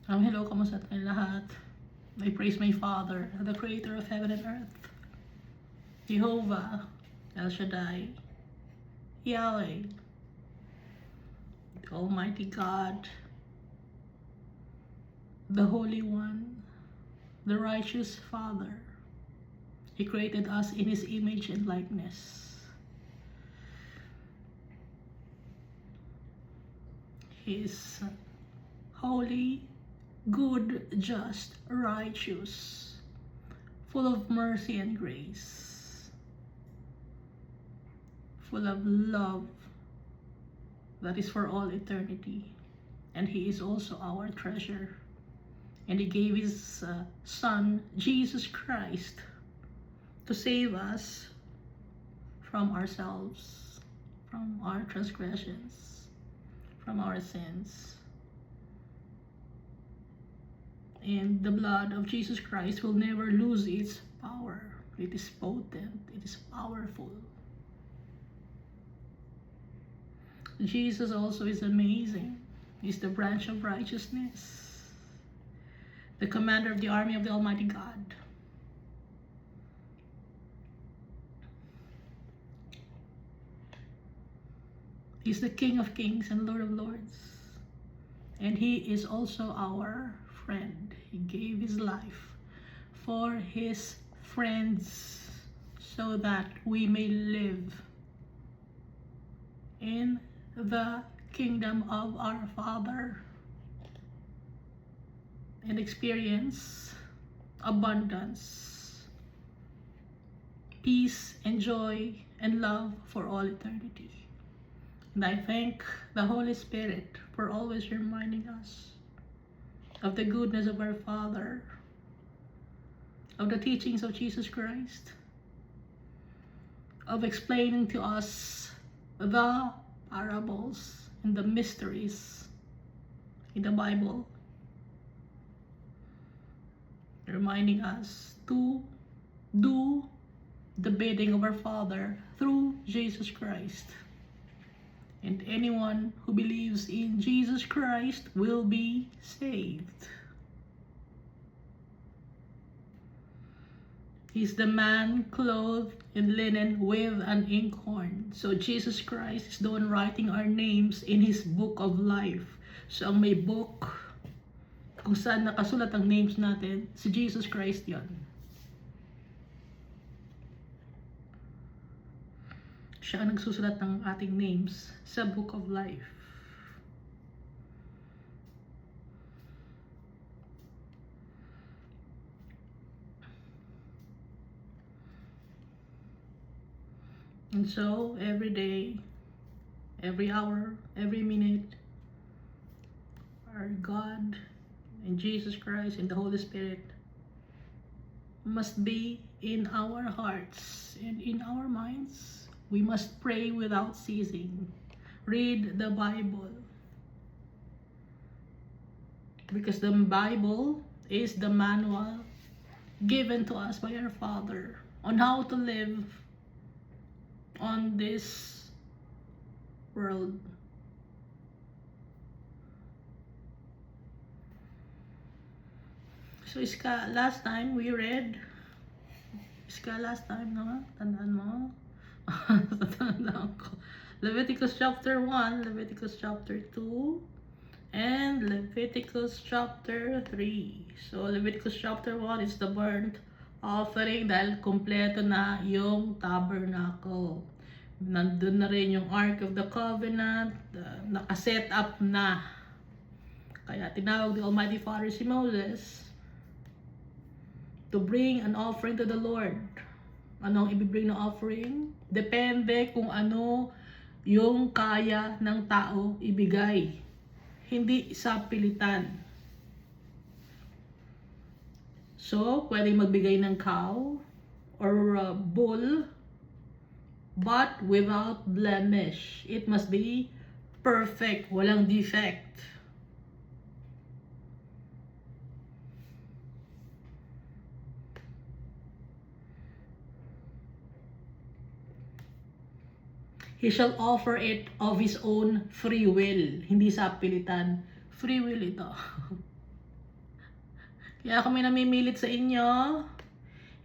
Hello, kamusta tayong lahat? I praise my Father, the Creator of heaven and earth, Jehovah, El Shaddai, Yahweh, the Almighty God, the Holy One, the righteous Father. He created us in His image and likeness. He is holy, good, just, righteous, full of mercy and grace, full of love that is for all eternity. And He is also our treasure. And He gave His Son, Jesus Christ, to save us from ourselves, from our transgressions, from our sins. And the blood of Jesus Christ will never lose its power. It is potent, it is powerful. Jesus also is amazing. He's the branch of righteousness, the commander of the army of the Almighty God. He's the King of kings and Lord of lords. And He is also our friend. He gave His life for His friends so that we may live in the kingdom of our Father and experience abundance, peace and joy and love for all eternity. And I thank the Holy Spirit for always reminding us of the goodness of our Father, of the teachings of Jesus Christ, of explaining to us the parables and the mysteries in the Bible, reminding us to do the bidding of our Father through Jesus Christ. And anyone who believes in Jesus Christ will be saved. He's the man clothed in linen with an inkhorn. So Jesus Christ is the one writing our names in His book of life. So ang may book kung saan nakasulat ang names natin, si Jesus Christ yon. Siya ang nagsusulat ng ating names sa book of life. And so, every day, every hour, every minute, our God and Jesus Christ and the Holy Spirit must be in our hearts and in our minds. We must pray without ceasing. Read the Bible. Because the Bible is the manual given to us by our Father on how to live on this world. So, last time we read, last time, no? Tandaan mo? Tandaan ko. Leviticus chapter 1, Leviticus chapter 2, and Leviticus chapter 3. So, Leviticus chapter 1 is the burnt offering dahil kompleto na yung tabernacle. Nandun na rin yung Ark of the Covenant, nakaset up na. Kaya tinawag the Almighty Father si Moses to bring an offering to the Lord. Anong ibibring na offering? Depende kung ano yung kaya ng tao ibigay. Hindi sa pilitan. So, pwedeng magbigay ng cow or bull, but without blemish. It must be perfect, walang defect. He shall offer it of his own free will. Hindi sa pilitan. Free will ito. Kaya kami namimilit sa inyo,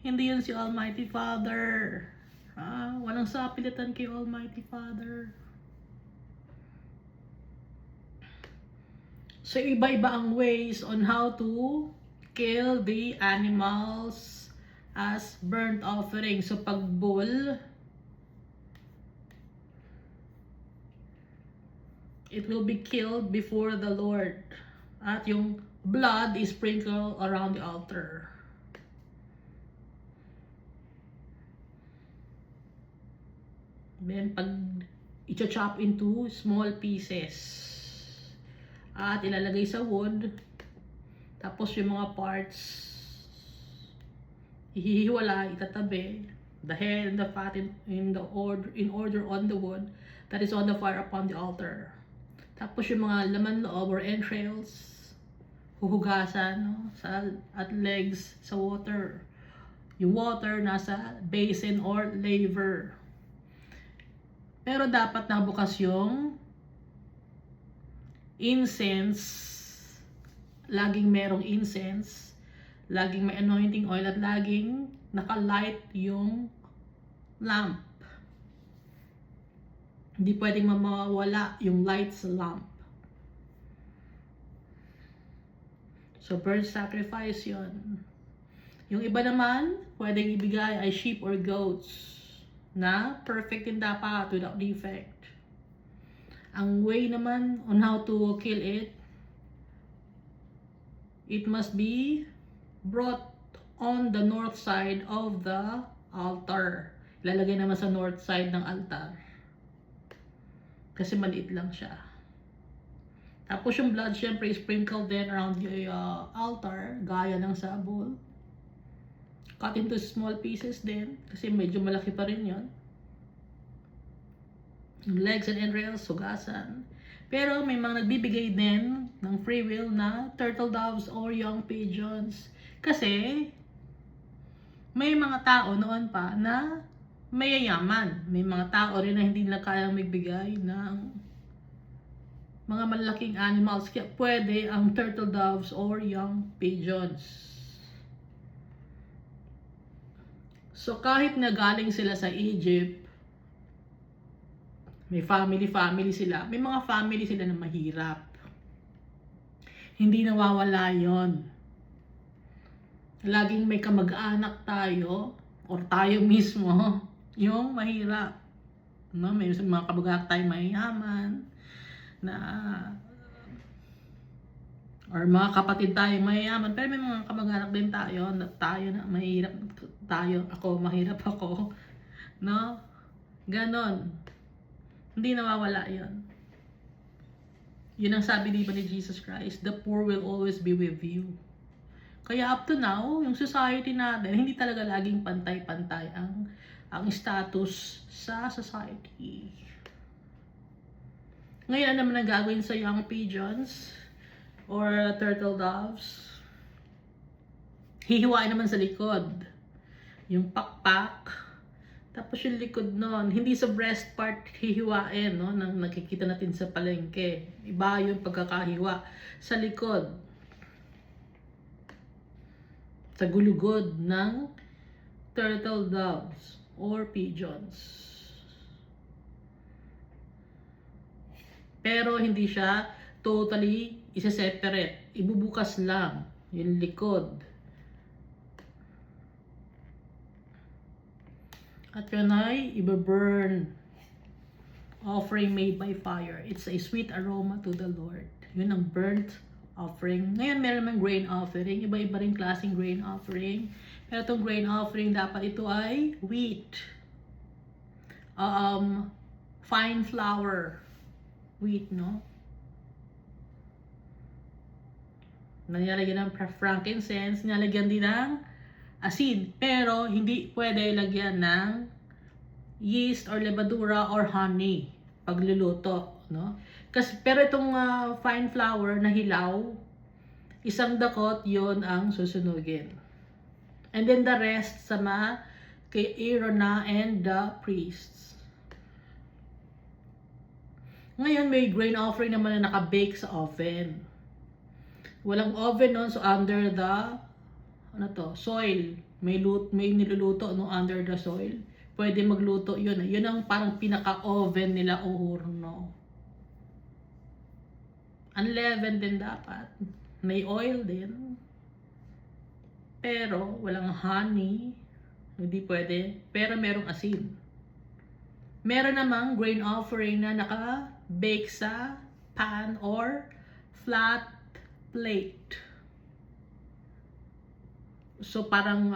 hindi yun si Almighty Father. Walang sapilitan kay Almighty Father. So, iba-iba ang ways on how to kill the animals as burnt offering. So, pag bull, it will be killed before the Lord. At yung blood is sprinkled around the altar. Then, pag i-chop into small pieces. At ilalagay sa wood. Tapos yung mga parts, ihihiwala, itatabi. The head and the fat in order on the wood that is on the fire upon the altar. Tapos yung mga laman loob or entrails, huhugasan, no? At legs sa water. Yung water nasa basin or laver. Pero dapat nabukas yung incense. Laging merong incense. Laging may anointing oil at laging nakalight yung lamp. Hindi pwedeng mawala yung light sa lamp. So, burnt sacrifice yon. Yung iba naman, pwedeng ibigay ay sheep or goats na perfect din dapat, without defect. Ang way naman on how to kill it, it must be brought on the north side of the altar. Ilalagay naman sa north side ng altar. Kasi maliit lang siya. Tapos yung blood, syempre, sprinkled then around the altar, gaya ng sa bull. Cut into small pieces din, kasi medyo malaki pa rin yun. Yung legs and entrails, sugasan. Pero may mga nagbibigay din ng free will na turtle doves or young pigeons. Kasi may mga tao noon pa na mayayaman. May mga tao rin na hindi nila kayang magbigay ng mga malalaking animals. Kaya pwede ang turtle doves or young pigeons. So kahit na galing sila sa Egypt, may family sila. May mga family sila na mahirap. Hindi nawawala yon. Laging may kamag-anak tayo or tayo mismo yung mahirap. No? May mga kamag-anak tayo mayayaman na or mga kapatid tayo mayayaman, pero may mga kamag-anak din tayo na mahirap tayo, mahirap ako, no? Ganon. Hindi nawawala yon. Yun ang sabi di ba ni Jesus Christ, the poor will always be with you. Kaya up to now, yung society natin, hindi talaga laging pantay-pantay ang status sa society. Ngayon, ano naman ang gagawin sa young pigeons or turtle doves? Hihiwain naman sa likod. Yung pakpak. Tapos yung likod nun, hindi sa breast part hihiwain, no? Nang nakikita natin sa palengke. Iba yung pagkakahiwa. Sa likod. Sa gulugod ng turtle doves or pigeons. Pero hindi siya totally isa-separate. Ibubukas lang yung likod. At yun ay iba-burn. Offering made by fire. It's a sweet aroma to the Lord. Yun ang burnt offering. Ngayon meron naman grain offering. Iba-iba rin klaseng grain offering. Pero itong grain offering, dapat ito ay wheat. Fine flour. Wheat, no? Nilalagyan ng frankincense, nilalagyan din ng asin, pero hindi pwede lagyan ng yeast or levadura or honey pagluluto, no? Pero itong fine flour na hilaw, isang dakot yon ang susunugin. And then the rest sama kay Aaron and the priests. Ngayon, may grain offering naman na naka-bake sa oven. Walang oven nun, so under the ano to, soil. May niluluto no under the soil. Pwede magluto yun. Yun ang parang pinaka-oven nila o horno. Unleavened din dapat. May oil din. Pero walang honey. Hindi pwede. Pero merong asin. Meron namang grain offering na naka-bake sa pan or flat plate. So parang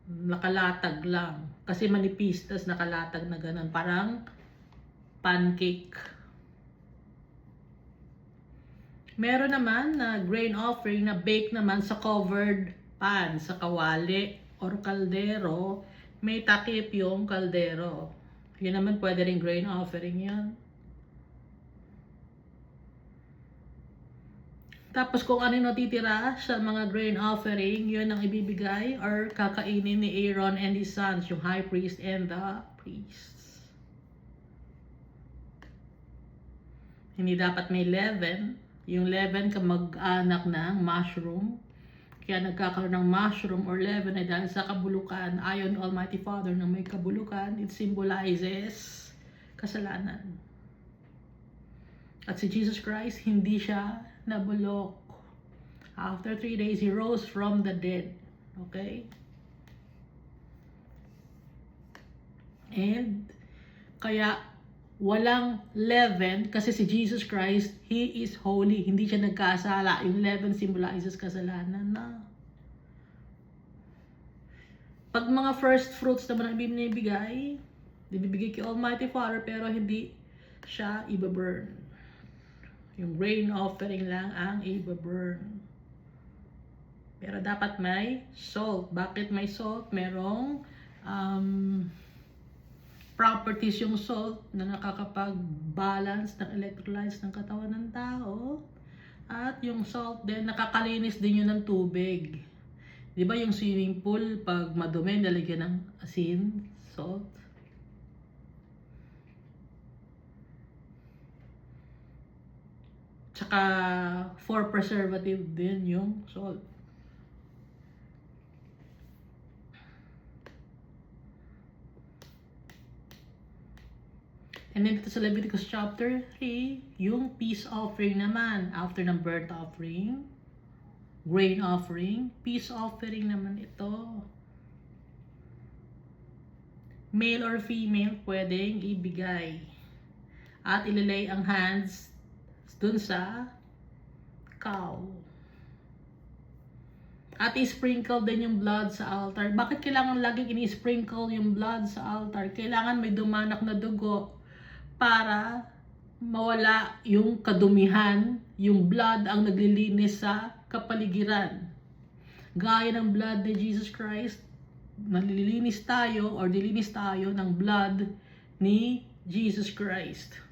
nakalatag lang. Kasi manipis, tas nakalatag na ganun. Parang pancake. Meron naman na grain offering na bake naman sa covered pan, sa kawali or kaldero. May takip yung kaldero. Yun naman pwede rin grain offering yan. Tapos kung ano natitira sa mga grain offering, yun ang ibibigay or kakainin ni Aaron and his sons, yung high priest and the priests. Hindi dapat may leaven. Yung leaven kamag-anak ng mushroom. Kaya nagkakaroon ng mushroom or leaven ay dahil sa kabulukan. Ayon Almighty Father na may kabulukan, it symbolizes kasalanan. At si Jesus Christ, hindi siya nabulok. After 3 days, He rose from the dead. Okay? And, kaya, walang leaven kasi si Jesus Christ, He is holy. Hindi siya nagkasala. Yung leaven symbolizes kasalanan na. Pag mga first fruits naman ang binibigay kay Almighty Father, pero hindi siya ibaburn. Yung grain offering lang ang ibaburn. Pero dapat may salt. Bakit may salt? Merong properties yung salt na nakakapag-balance ng electrolytes ng katawan ng tao. At yung salt din, nakakalinis din yun ng tubig. Di ba yung swimming pool, pag madumi, nalagyan ng asin, salt? Tsaka for preservative din yung salt. And then dito sa Leviticus chapter 3, yung peace offering naman. After ng burnt offering, grain offering, peace offering naman ito. Male or female pwedeng ibigay. At ililay ang hands dun sa cow. At i-sprinkle din yung blood sa altar. Bakit kailangan laging ini-sprinkle yung blood sa altar? Kailangan may dumanak na dugo para mawala yung kadumihan, yung blood ang naglilinis sa kapaligiran. Gaya ng blood ni Jesus Christ, nalilinis tayo or dilinis tayo ng blood ni Jesus Christ.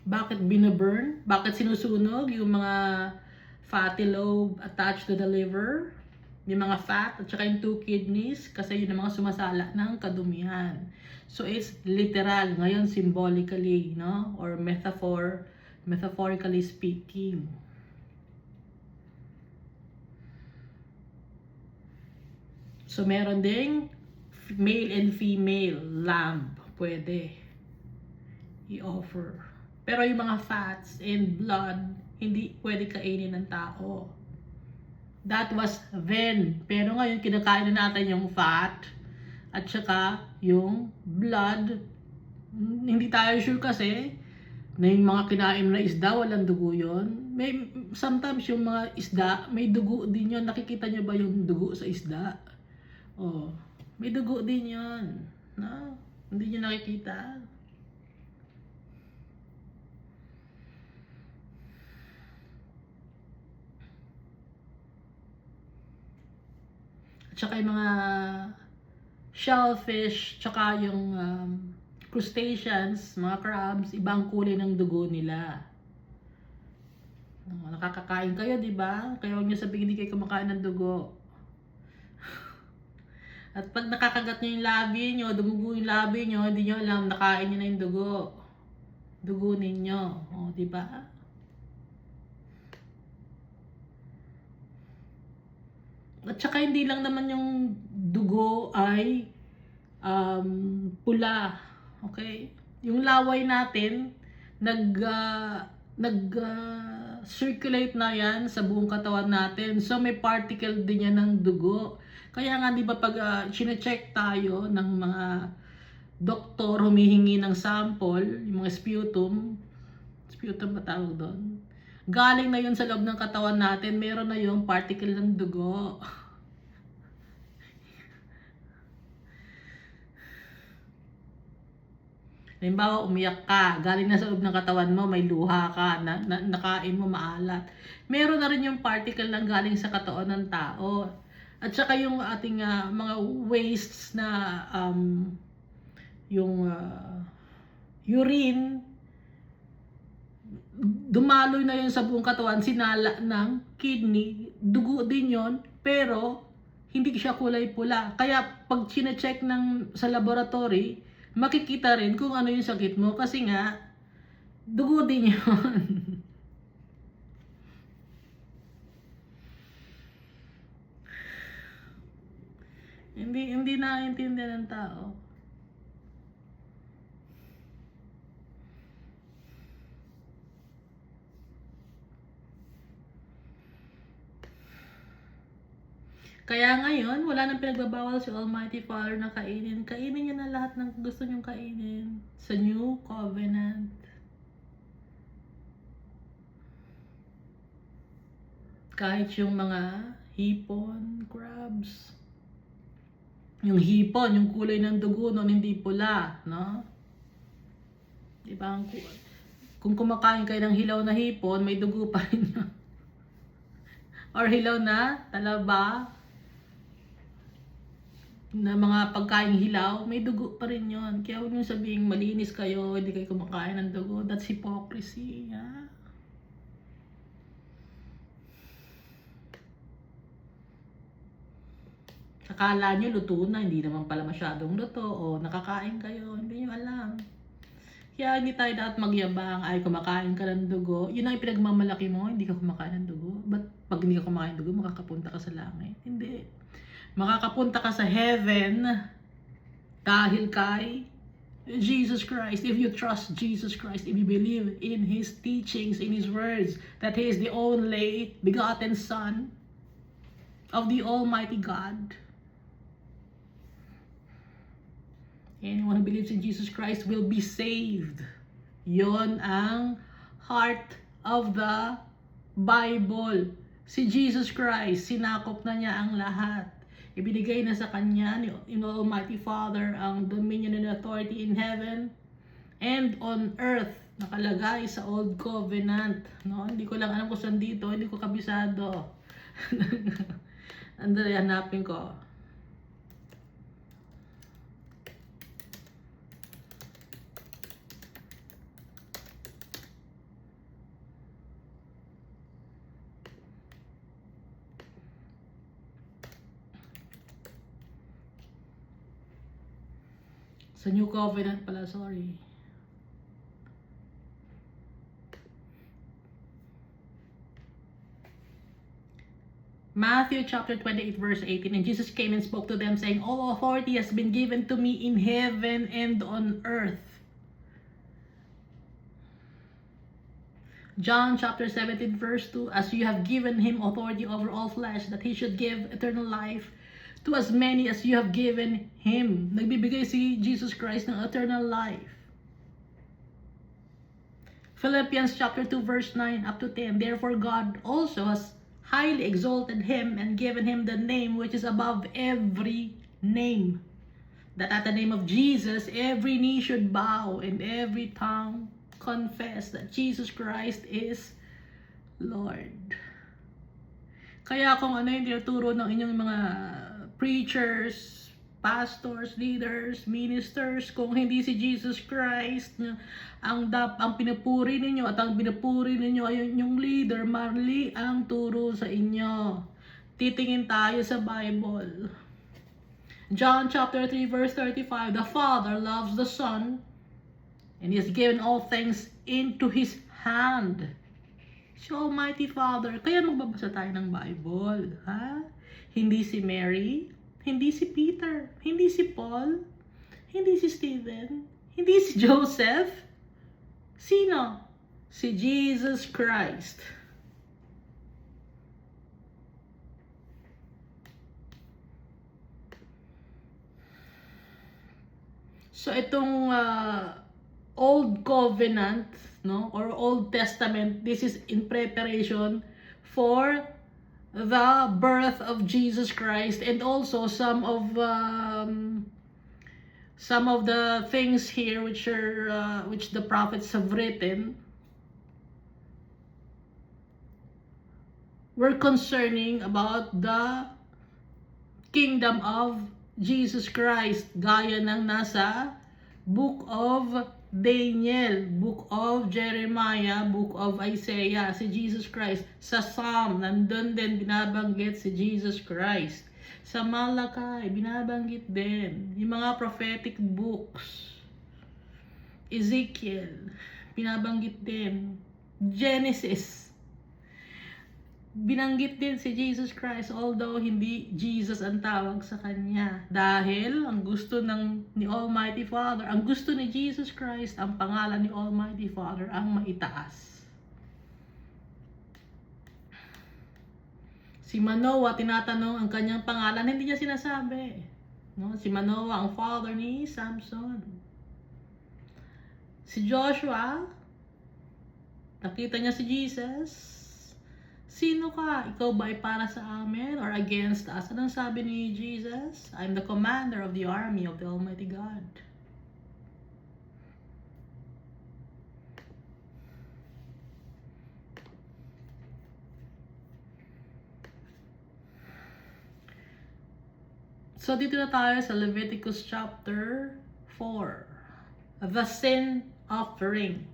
Bakit binaburn? Bakit sinusunog yung mga fatty lobe attached to the liver? Yung mga fat at saka yung 2 kidneys kasi yun ang mga sumasala ng kadumihan. So it's literal, ngayon symbolically, no? Or metaphorically speaking. So meron ding male and female lamb, pwede i-offer. Pero yung mga fats and blood, hindi pwede kainin ng tao. That was then. Pero ngayon, kinakain na natin yung fat at saka yung blood. Hindi tayo sure kasi na yung mga kinain na isda, walang dugo yun. Sometimes yung mga isda, may dugo din yun. Nakikita nyo ba yung dugo sa isda? Oh, may dugo din yun. No? Hindi nyo nakikita. Tsaka yung mga shellfish, tsaka yung crustaceans, mga crabs, ibang kulay ng dugo nila. Nakakakain kayo, di ba? Kaya huwag niyo sabihin hindi kayo kumakain ng dugo. At pag nakakagat nyo yung labi nyo, dumugo yung labi nyo, hindi nyo alam, nakain nyo na yung dugo. Dugo ninyo. O, diba? At saka hindi lang naman yung dugo ay pula. Okay? Yung laway natin, circulate na yan sa buong katawan natin. So may particle din yan ng dugo. Kaya nga di ba pag chine-check tayo ng mga doktor, humihingi ng sample, yung mga sputum ba tawag doon? Galing na yun sa loob ng katawan natin, meron na yung particle ng dugo. Halimbawa, umiyak ka, galing na sa loob ng katawan mo, may luha ka, nakain mo maalat. Meron na rin yung particle ng galing sa katawan ng tao. At saka yung ating mga wastes na yung urine, dumaloy na yun sa buong katawan, sinala ng kidney, dugo din yon, pero hindi siya kulay pula. Kaya pag chine-check sa laboratory, makikita rin kung ano yung sakit mo kasi nga dugo din yun. hindi naiintindihan ng tao. Kaya ngayon, wala nang pinagbabawal si Almighty Father na kainin. Kainin niyo na lahat ng gusto niyong kainin sa New Covenant. Kahit yung mga hipon, crabs. Yung hipon, yung kulay ng dugo nun, hindi pula, no? Diba? Kung kumakain kayo ng hilaw na hipon, may dugo pa rin yun. Or hilaw na talaba, na mga pagkain hilaw, may dugo pa rin yon. Kaya huwag nyo sabihin malinis kayo, hindi kayo kumakain ng dugo. That's hypocrisy. Yeah? Akala nyo luto na, hindi naman pala masyadong luto. O nakakain kayo, hindi nyo alam. Kaya hindi tayo dapat magyabang, ay kumakain ka ng dugo. Yun ang pinagmamalaki mo, hindi ka kumakain ng dugo. But pag hindi ka kumakain ng dugo, makakapunta ka sa langit. Hindi. Makakapunta ka sa heaven dahil kay Jesus Christ. If you trust Jesus Christ, if you believe in His teachings, in His words, that He is the only begotten Son of the Almighty God. Anyone who believes in Jesus Christ will be saved. Yon ang heart of the Bible. Si Jesus Christ, sinakop na niya ang lahat. Ibinigay na sa kanya ni Almighty Father ang dominion and authority in heaven and on earth. Nakalagay sa Old Covenant. No? Hindi ko lang alam kung saan dito. Hindi ko kabisado. Andali, hanapin ko. Sa New Covenant pala, sorry. Matthew chapter 28 verse 18, and Jesus came and spoke to them saying, all authority has been given to me in heaven and on earth. John chapter 17 verse 2, as you have given him authority over all flesh, that he should give eternal life to as many as you have given him. Nagbibigay si Jesus Christ ng eternal life. Philippians chapter 2 verse 9 up to 10, therefore God also has highly exalted him and given him the name which is above every name, that at the name of Jesus every knee should bow and every tongue confess that Jesus Christ is Lord. Kaya kung ano yung tinuturo ng inyong mga preachers, pastors, leaders, ministers, kung hindi si Jesus Christ ang pinupuri ninyo at ang pinupuri ninyo ay yung leader, mali ang turo sa inyo. Titingin tayo sa Bible. John chapter 3 verse 35, the Father loves the Son and He has given all things into His hand. Si Almighty Father. Kaya magbabasa tayo ng Bible. Ha? Hindi si Mary, hindi si Peter, hindi si Paul, hindi si Stephen, hindi si Joseph. Sino? Si Jesus Christ. So itong Old Covenant, no, or Old Testament, this is in preparation for the birth of Jesus Christ, and also some of the things here which are which the prophets have written were concerning about the kingdom of Jesus Christ, gaya ng nasa Book of Daniel, Book of Jeremiah, Book of Isaiah. Si Jesus Christ sa Psalm, nandun din binabanggit si Jesus Christ. Sa Malakay, binabanggit din yung mga prophetic books. Ezekiel, binabanggit din. Genesis, binanggit din si Jesus Christ, although hindi Jesus ang tawag sa kanya. Dahil ang gusto ni Almighty Father, ang gusto ni Jesus Christ, ang pangalan ni Almighty Father ang maitaas. Si Manoah, tinatanong ang kanyang pangalan, hindi niya sinasabi. No? Si Manoah, ang father ni Samson. Si Joshua, nakita niya si Jesus. Sino ka? Ikaw ba ay para sa amin or against us? Anong sabi ni Jesus? I'm the commander of the army of the Almighty God. So dito na tayo sa Leviticus chapter 4. The sin offering.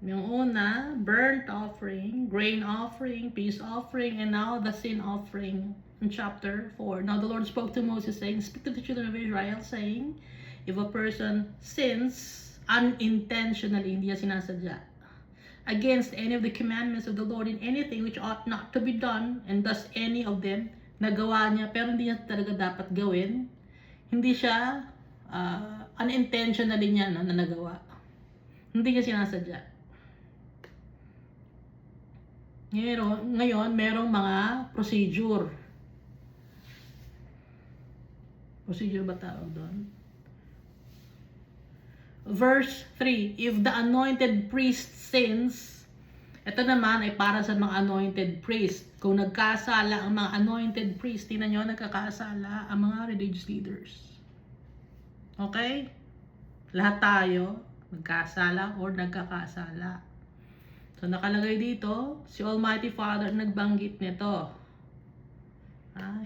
Yung una, burnt offering, grain offering, peace offering, and now the sin offering in chapter 4. Now the Lord spoke to Moses saying, speak to the children of Israel saying, if a person sins unintentionally, hindi niya sinasadya, against any of the commandments of the Lord in anything which ought not to be done, and thus any of them, nagawa niya, pero hindi niya talaga dapat gawin, hindi siya unintentionally niya na nagawa. Hindi niya sinasadya. Ngayon, merong mga procedure. Procedure ba tawag doon? Verse 3, if the anointed priest sins, ito naman ay para sa mga anointed priest. Kung nagkasala ang mga anointed priest, tingnan nyo, nagkakasala ang mga religious leaders. Okay? Lahat tayo, nagkasala or nagkakasala. So, nakalagay dito, si Almighty Father nagbanggit nito.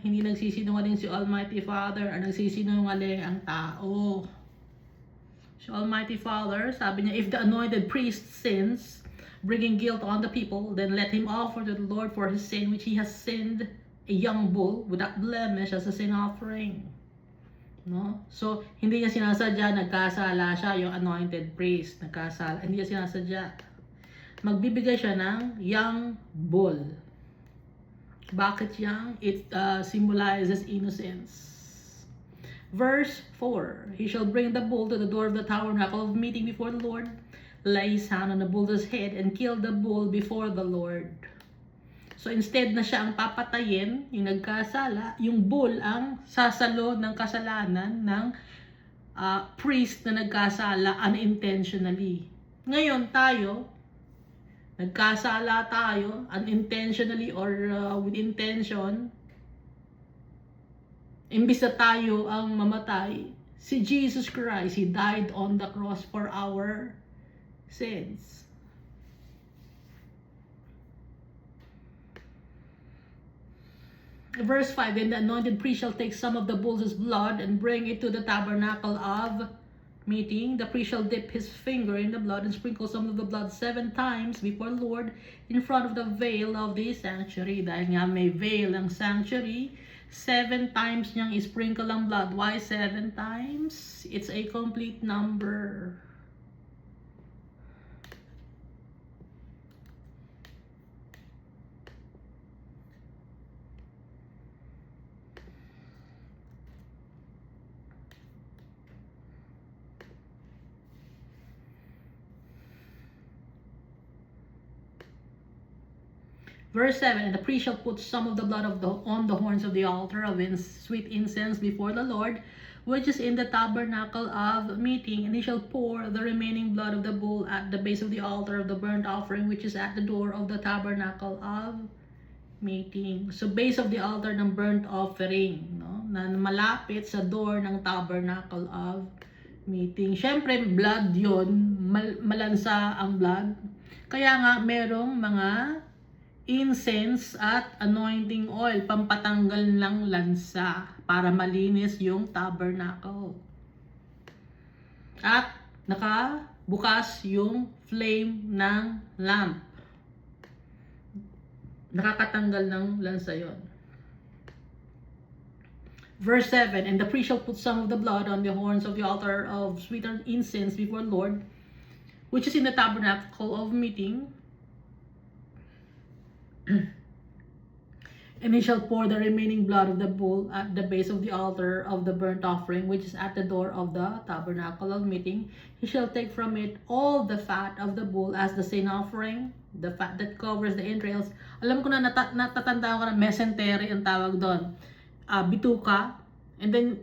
Hindi nagsisinungaling si Almighty Father, ang nagsisinungaling ang tao. Si Almighty Father, sabi niya, if the anointed priest sins, bringing guilt on the people, then let him offer to the Lord for his sin, which he has sinned, a young bull without blemish as a sin offering. No? So, hindi niya sinasadya, nagkasala siya, yung anointed priest, nagkasala, hindi niya sinasadya. Magbibigay siya ng young bull. Bakit young? It symbolizes innocence. Verse 4, he shall bring the bull to the door of the tabernacle of meeting before the Lord, lay his hand on the bull's head, and kill the bull before the Lord. So instead na siya ang papatayin, yung nagkasala, yung bull ang sasalo ng kasalanan ng priest na nagkasala unintentionally. Ngayon tayo, nagkasala tayo unintentionally or with intention, imbis na tayo ang mamatay, si Jesus Christ, He died on the cross for our sins. Verse 5, then the anointed priest shall take some of the bull's blood and bring it to the tabernacle of meeting. The priest shall dip his finger in the blood and sprinkle some of the blood 7 times before the Lord in front of the veil of the sanctuary. Dahil nga may veil ang sanctuary, 7 times niyang isprinkle ang blood. Why 7 times? It's a complete number. Verse 7, and the priest shall put some of the blood on the horns of the altar of sweet incense before the Lord, which is in the tabernacle of meeting, and he shall pour the remaining blood of the bull at the base of the altar of the burnt offering, which is at the door of the tabernacle of meeting. So base of the altar ng burnt offering, no? Na malapit sa door ng tabernacle of meeting. Syempre, blood yon, malansa ang blood. Kaya nga, merong mga incense at anointing oil, pampatanggal ng lansa para malinis yung tabernacle. At nakabukas yung flame ng lamp. Nakakatanggal ng lansa yon. Verse 7, and the priest shall put some of the blood on the horns of the altar of sweet incense before the Lord, which is in the tabernacle of meeting, and he shall pour the remaining blood of the bull at the base of the altar of the burnt offering, which is at the door of the tabernacle of meeting. He shall take from it all the fat of the bull as the sin offering, the fat that covers the entrails. Alam ko na natatandaan ko na mesentery ang tawag doon. Bituka, and then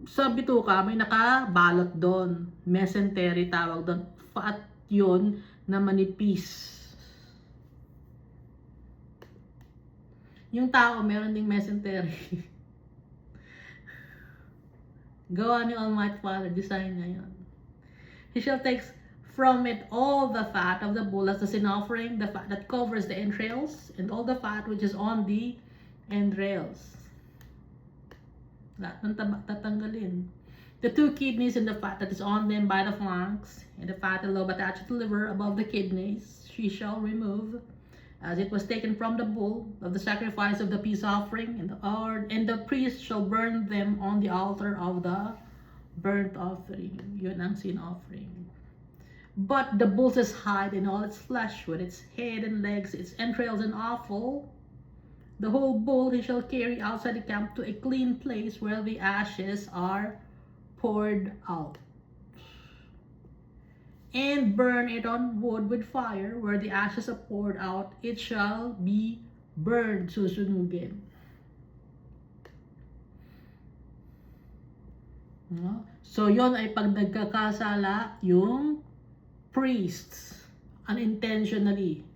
sa bituka may nakabalot doon. Mesentery tawag doon. Fat yun na manipis. Yung tao, meron ding mesentery. Gawa ni Almighty Father, design niya yun. He shall take from it all the fat of the bull as the sin offering, the fat that covers the entrails, and all the fat which is on the entrails. Lahat ng tatanggalin. The 2 kidneys and the fat that is on them by the flanks, and the fat and lobe attached to the liver above the kidneys, she shall remove, as it was taken from the bull of the sacrifice of the peace offering, and the priest shall burn them on the altar of the burnt offering. Yun ang sin offering. But the bull's hide and all its flesh, with its head and legs, its entrails and offal, the whole bull he shall carry outside the camp to a clean place where the ashes are poured out, and burn it on wood with fire. Where the ashes are poured out, it shall be burned. Susunugin. No? So, yon ay pag nagkakasala yung priests unintentionally.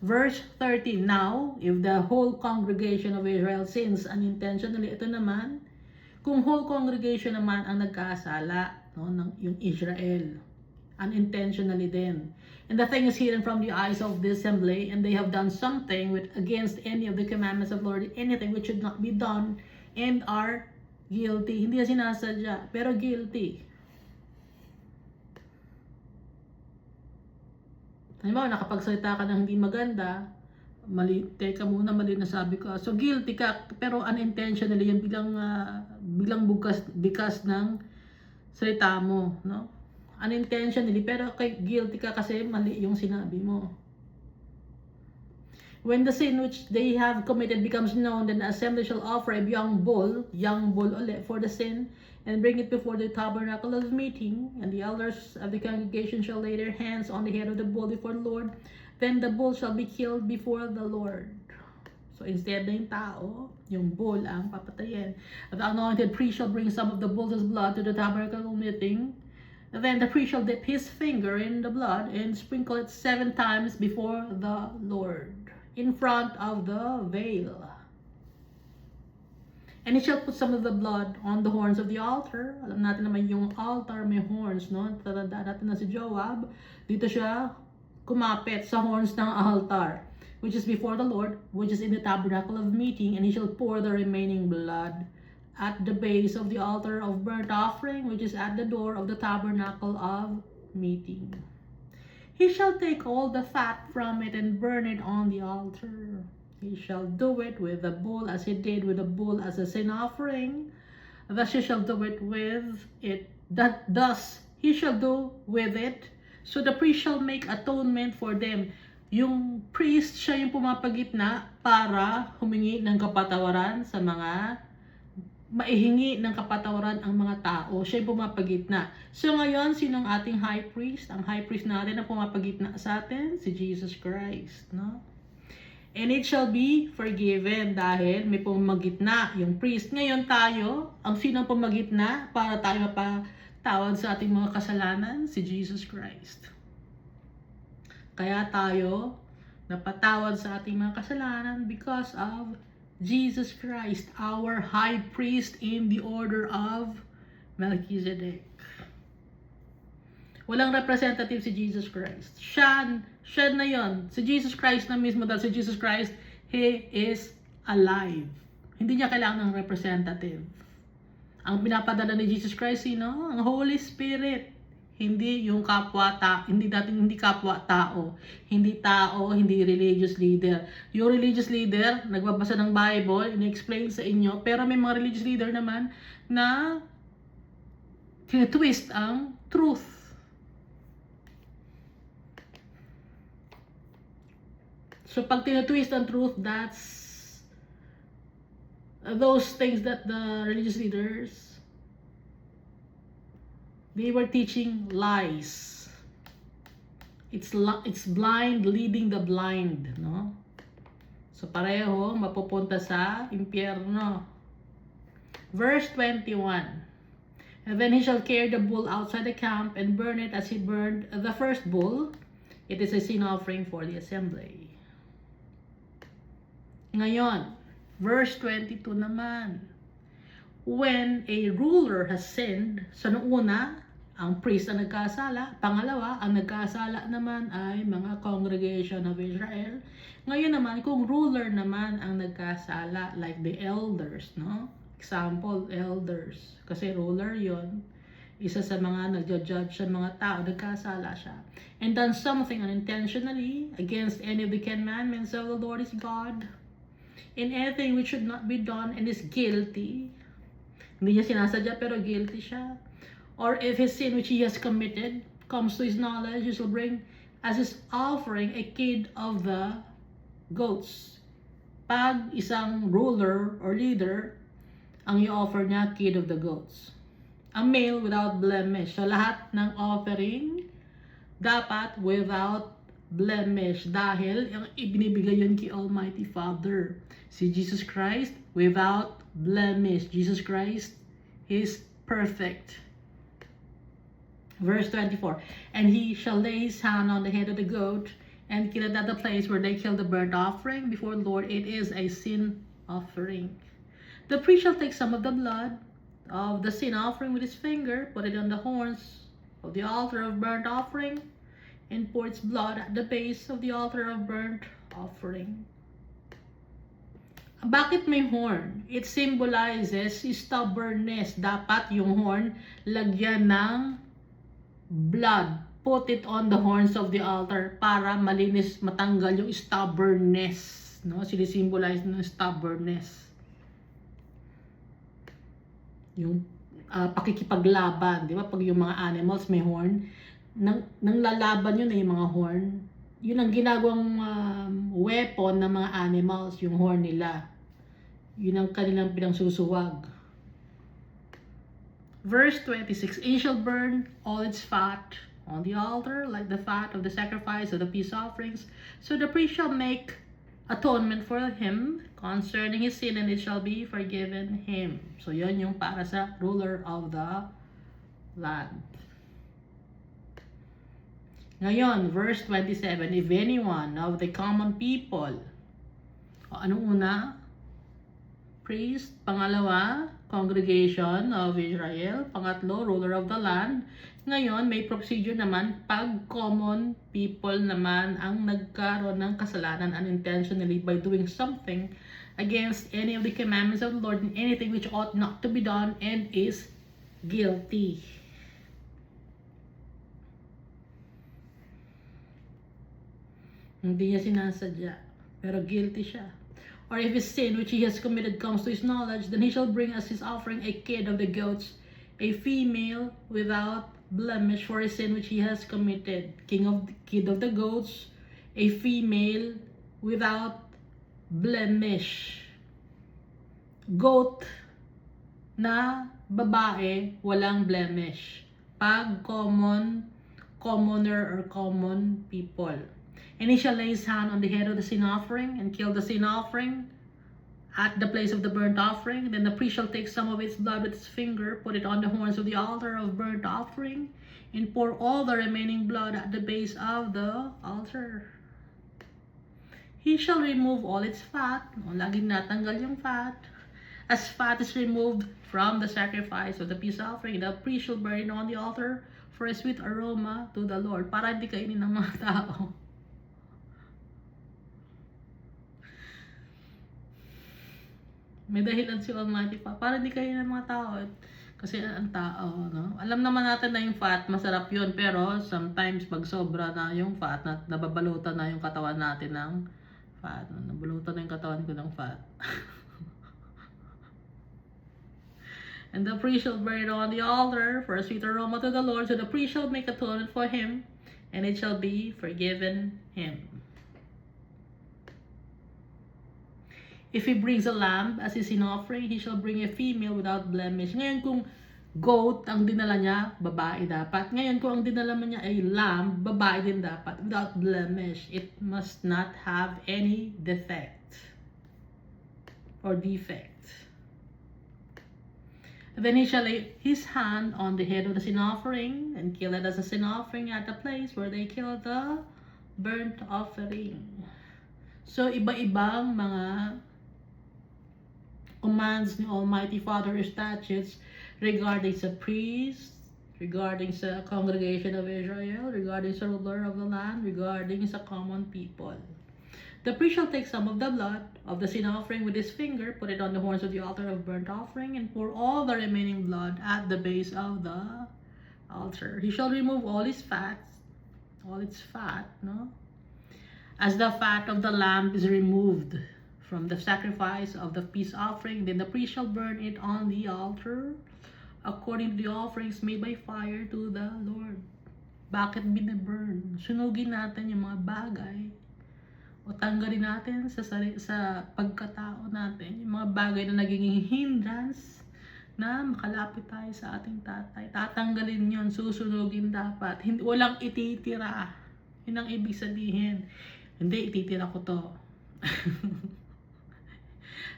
Verse 13, now, if the whole congregation of Israel sins unintentionally, ito naman, kung whole congregation naman ang nagkasala, no, yung Israel, unintentionally then, and the thing is hidden from the eyes of the assembly, and they have done something against any of the commandments of the Lord, anything which should not be done, and are guilty. Hindi na sinasadya, pero guilty. Halimbawa, nakapagsalita ka ng hindi maganda, mali, teka muna, mali na sabi ko. So, guilty ka, pero unintentionally, yan bilang bikas ng salita mo, no? Unintentionally, pero guilty ka kasi mali yung sinabi mo. When the sin which they have committed becomes known, then the assembly shall offer a young bull ulit for the sin, and bring it before the tabernacle of meeting, and the elders of the congregation shall lay their hands on the head of the bull before the Lord. Then the bull shall be killed before the Lord. So instead na yung tao, yung bull ang papatayin. The anointed priest shall bring some of the bull's blood to the tabernacle of meeting. And then the priest shall dip his finger in the blood and sprinkle it 7 times before the Lord, in front of the veil. And he shall put some of the blood on the horns of the altar. Alam natin naman yung altar may horns, no? Tatandaan natin na si Joab, dito siya kumapit sa horns ng altar, which is before the Lord, which is in the tabernacle of meeting, and he shall pour the remaining blood at the base of the altar of burnt offering, which is at the door of the tabernacle of meeting. He shall take all the fat from it and burn it on the altar. He shall do it with the bull as he did with the bull as a sin offering. Thus he shall do it with it. Thus he shall do with it. So the priest shall make atonement for them. Yung priest, siya yung pumapagitna para humingi ng kapatawaran sa mga maihingi ng kapatawaran ang mga tao. Siya yung pumapagitna. So ngayon, sinong ating high priest? Ang high priest natin na pumapagitna sa atin, si Jesus Christ, no? And it shall be forgiven dahil may pumagitna yung priest. Ngayon tayo, ang sinong pumagitna para tayo mapatawad sa ating mga kasalanan? Si Jesus Christ. Kaya tayo napatawad sa ating mga kasalanan because of Jesus Christ, our high priest in the order of Melchizedek. Walang representative si Jesus Christ. Siya na yon. Si Jesus Christ na mismo, dahil si Jesus Christ, He is alive. Hindi niya kailangan ng representative. Ang pinapadala ni Jesus Christ, sino? Ang Holy Spirit. Hindi yung hindi kapwa tao. Hindi tao, hindi religious leader. Yung religious leader, nagbabasa ng Bible, in-explain sa inyo, pero may mga religious leader naman na tinitwist ang truth. So pag tinitwist ang truth, that's those things that the religious leaders, they were teaching lies. It's blind leading the blind, no? So pareho mapupunta sa impyerno. Verse 21. And then he shall carry the bull outside the camp and burn it as he burned the first bull. It is a sin offering for the assembly. Ngayon, verse 22 naman. When a ruler has sinned, so noong una, ang priest ang nagkasala. Pangalawa, ang nagkasala naman ay mga congregation of Israel. Ngayon naman, kung ruler naman ang nagkasala, like the elders, no? Example, elders. Kasi ruler yon, isa sa mga nagja-judge sa mga tao, nagkasala siya. And done something unintentionally against any of the commandments of the Lord his God, in anything which should not be done, and is guilty. Hindi niya sinasadya pero guilty siya. Or if his sin which he has committed comes to his knowledge, he shall bring as his offering a kid of the goats. Pag isang ruler or leader, ang i-offer niya, kid of the goats. A male without blemish. So lahat ng offering dapat without blemish dahil yung ibinibigay yun kay Almighty Father. Si Jesus Christ without blemish. Jesus Christ is perfect. Verse 24. And he shall lay his hand on the head of the goat and kill it at the place where they kill the burnt offering before the Lord. It is a sin offering. The priest shall take some of the blood of the sin offering with his finger, put it on the horns of the altar of burnt offering, and pour its blood at the base of the altar of burnt offering. Bakit may horn? It symbolizes stubbornness. Dapat yung horn lagyan ng blood. Put it on the horns of the altar para malinis, matanggal yung stubbornness. No? Sinisimbolize ng stubbornness. Yung pakikipaglaban. Di ba? Pag yung mga animals may horn, nang lalaban yun na yung mga horn, yun ang ginagawang weapon ng mga animals, yung horn nila. Yun ang kanilang pinangsusuwag. Verse 26, and shall burn all its fat on the altar, like the fat of the sacrifice of the peace offerings. So the priest shall make atonement for him concerning his sin, and it shall be forgiven him. So yun yung para sa ruler of the land. Ngayon, verse 27, if anyone of the common people, anong una? Priest. Pangalawa, congregation of Israel. Pangatlo, ruler of the land. Ngayon, may procedure naman pag common people naman ang nagkaroon ng kasalanan unintentionally by doing something against any of the commandments of the Lord and anything which ought not to be done and is guilty. Hindi niya sinasadya, pero guilty siya. or if his sin which he has committed comes to his knowledge, then he shall bring as his offering a kid of the goats, a female without blemish for his sin which he has committed. Kid of the goats, a female without blemish. Goat na babae, walang blemish. Pag commoner or common people. And he shall lay his hand on the head of the sin offering and kill the sin offering at the place of the burnt offering. Then the priest shall take some of its blood with his finger, put it on the horns of the altar of burnt offering, and pour all the remaining blood at the base of the altar. He shall remove all its fat. Laging natanggal yung fat. As fat is removed from the sacrifice of the peace offering, the priest shall burn it on the altar for a sweet aroma to the Lord. Para hindi kainin ng mga tao. May dahilan si Almighty pa. Para hindi kainin ng mga tao. Kasi ang tao, no? Alam naman natin na yung fat, masarap yun. Pero sometimes pag sobra na yung fat, nababalutan na yung katawan natin ng fat. Nabalutan na yung katawan ko ng fat. And the priest shall burn it on the altar for a sweet aroma to the Lord. So the priest shall make atonement for him, and it shall be forgiven him. If he brings a lamb as his sin offering, he shall bring a female without blemish. Ngayon kung goat ang dinala niya, babae dapat. Ngayon kung ang dinala niya ay lamb, babae din dapat. Without blemish. It must not have any defect or defect. And then he shall lay his hand on the head of the sin offering and kill it as a sin offering at the place where they kill the burnt offering. So, iba-ibang mga commands ni Almighty Father or statutes regarding sa priest, regarding sa congregation of Israel, regarding sa ruler of the land, regarding sa common people. The priest shall take some of the blood of the sin offering with his finger, put it on the horns of the altar of burnt offering, and pour all the remaining blood at the base of the altar. He shall remove all its fat, no? As the fat of the lamb is removed from the sacrifice of the peace offering, then the priest shall burn it on the altar according to the offerings made by fire to the Lord. Bakit binaburn? Sunugin natin yung mga bagay o tanggalin natin sa pagkatao natin yung mga bagay na naging hindrance na makalapit tayo sa ating tatay. Tatanggalin yon, susunugin dapat. Walang ititira. Yun ang ibig sabihin. Hindi, ititira ko to.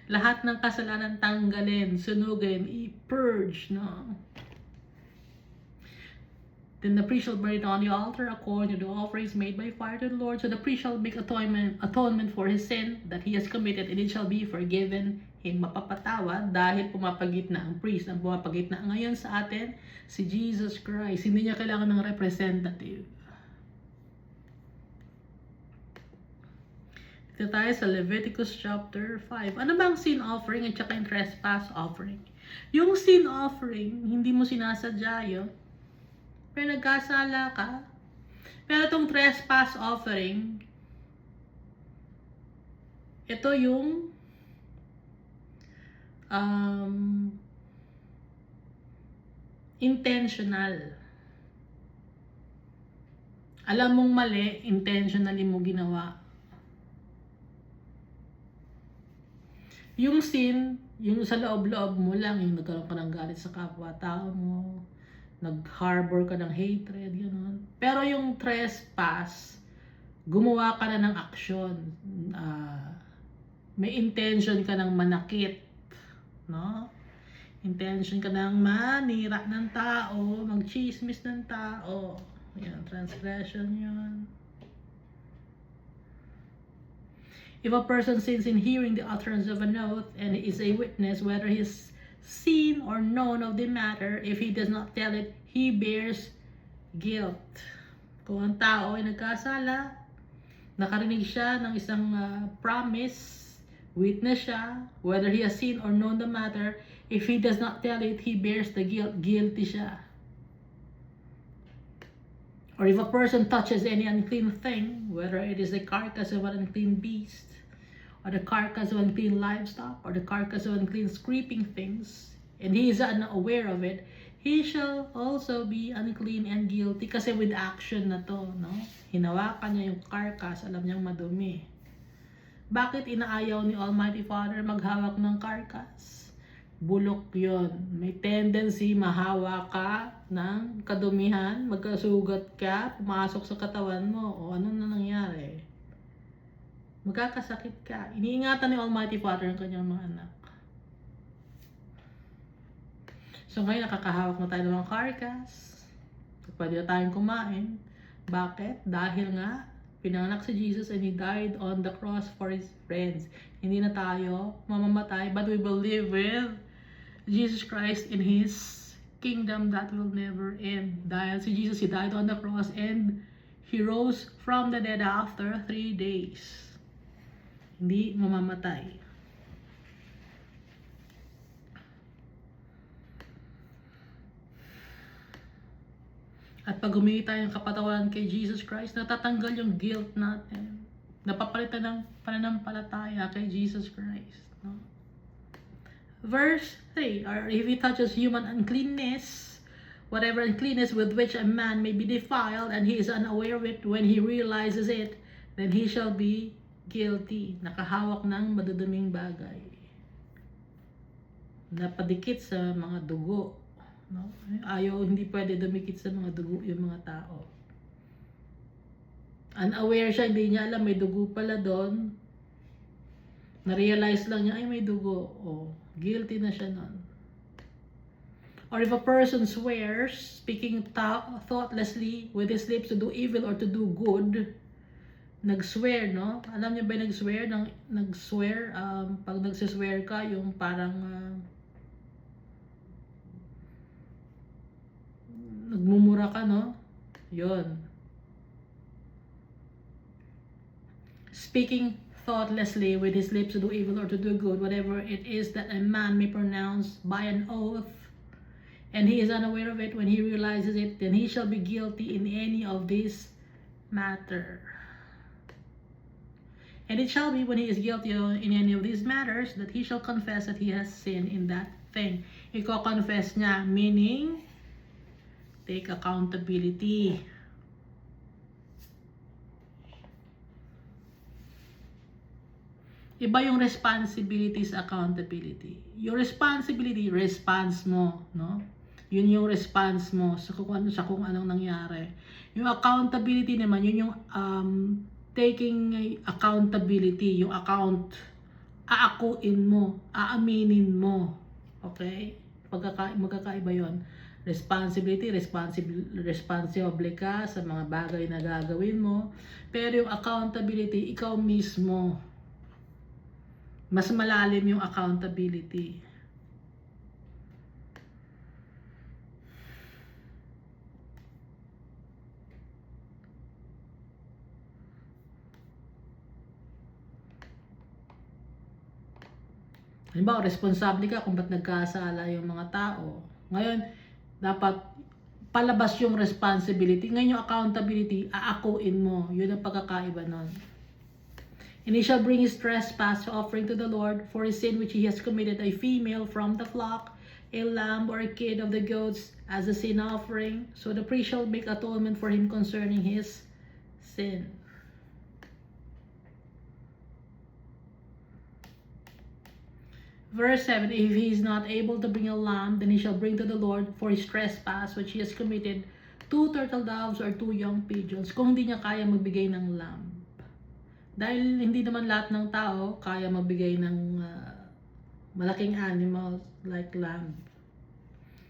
Lahat ng kasalanan tanggalin, sunugin, i-purge, no? Then the priest shall burn it on the altar according to the offerings made by fire to the Lord. So the priest shall make atonement for his sin that he has committed, and it shall be forgiven him. Mapapatawad dahil pumapagitna ang priest. Ang pumapagitna ngayon sa atin, si Jesus Christ. Hindi niya kailangan ng representative. Dito tayo sa Leviticus chapter 5. Ano ba ang sin offering at saka yung trespass offering? Yung sin offering, hindi mo sinasadya yun. Pero nagkasala ka. Pero itong trespass offering, ito yung intentional. Alam mong mali, intentionally mo ginawa. Yung sin, yung sa loob-loob mo lang, yung nagkaroon ka ng galit sa kapwa-tao mo, nag-harbor ka ng hatred, gano'n. Pero yung trespass, gumawa ka na ng aksyon. May intention ka ng manakit, no? Intention ka ng manira ng tao, mag-chismis ng tao. Yan, transgression yun. If a person sins in hearing the utterance of an oath and is a witness, whether he has seen or known of the matter, if he does not tell it, he bears guilt. Kung ang tao ay nagkasala, nakarinig siya ng isang promise, witness siya, whether he has seen or known the matter, if he does not tell it, he bears the guilt. Guilty siya. Or if a person touches any unclean thing, whether it is the carcass of an unclean beast, or the carcass of unclean livestock, or the carcass of unclean creeping things, and he is unaware of it, he shall also be unclean and guilty. Kasi with action na to, no? Hinawakan niya yung carcass, alam niyang madumi. Bakit inaayaw ni Almighty Father maghawak ng carcass? Bulok yon. May tendency mahawa ka ng kadumihan, magkasugat ka, pumasok sa katawan mo, o ano na nangyari? Magkakasakit ka. Iniingatan ni Almighty Father ang kanyang mga anak. So ngayon nakakahawak na tayo ng mga carcass. Pwede na tayong kumain. Bakit? Dahil nga pinanganak si Jesus and He died on the cross for His friends. Hindi na tayo mamamatay, but we will live with Jesus Christ in His kingdom that will never end. Dahil si Jesus, He died on the cross and He rose from the dead after 3 days. Hindi mamamatay. At pag humingi tayo ng kapatawaran kay Jesus Christ, natatanggal yung guilt natin. Napapalitan ng pananampalataya kay Jesus Christ. No? Verse 3, or if he touches human uncleanness, whatever uncleanness with which a man may be defiled, and he is unaware of it when he realizes it, then he shall be guilty. Nakahawak ng maduduming bagay. Napadikit sa mga dugo. No? Ayaw, hindi pwede dumikit sa mga dugo yung mga tao. Unaware siya, hindi niya alam may dugo pala doon. Na-realize lang niya, ay may dugo. Oh, guilty na siya nun. Or if a person swears, speaking thoughtlessly with his lips to do evil or to do good, nag-swear, no? Alam niyo ba yung nag-swear? Nag-swear, pag nagsiswear ka, yung parang nagmumura ka, no? Yun. Speaking thoughtlessly with his lips to do evil or to do good, whatever it is that a man may pronounce by an oath, and he is unaware of it when he realizes it, then he shall be guilty in any of this matter. And it shall be when he is guilty in any of these matters that he shall confess that he has sinned in that thing. Iko-confess niya, meaning take accountability. Iba yung responsibility sa accountability. Yung responsibility, response mo, no? Yun yung response mo sa kung anong nangyari. Yung accountability naman, yun yung taking accountability, yung aakuin mo, aaminin mo. Okay? Magkakaiba yun. Responsibility, responsible ka sa mga bagay na gagawin mo. Pero yung accountability, ikaw mismo. Mas malalim yung accountability. Halimbawa, responsable ka kung ba't nagkasala yung mga tao. Ngayon, dapat palabas yung responsibility. Ngayon yung accountability, aakuin mo. Yun ang pagkakaiba nun. And he shall bring his trespass offering to the Lord for his sin which he has committed, a female from the flock, a lamb or a kid of the goats as a sin offering. So the priest shall make atonement for him concerning his sin. Verse 7, if he is not able to bring a lamb, then he shall bring to the Lord for his trespass which he has committed 2 turtle doves or 2 young pigeons, kung hindi niya kaya magbigay ng lamb. Dahil hindi naman lahat ng tao kaya magbigay ng malaking animals like lamb.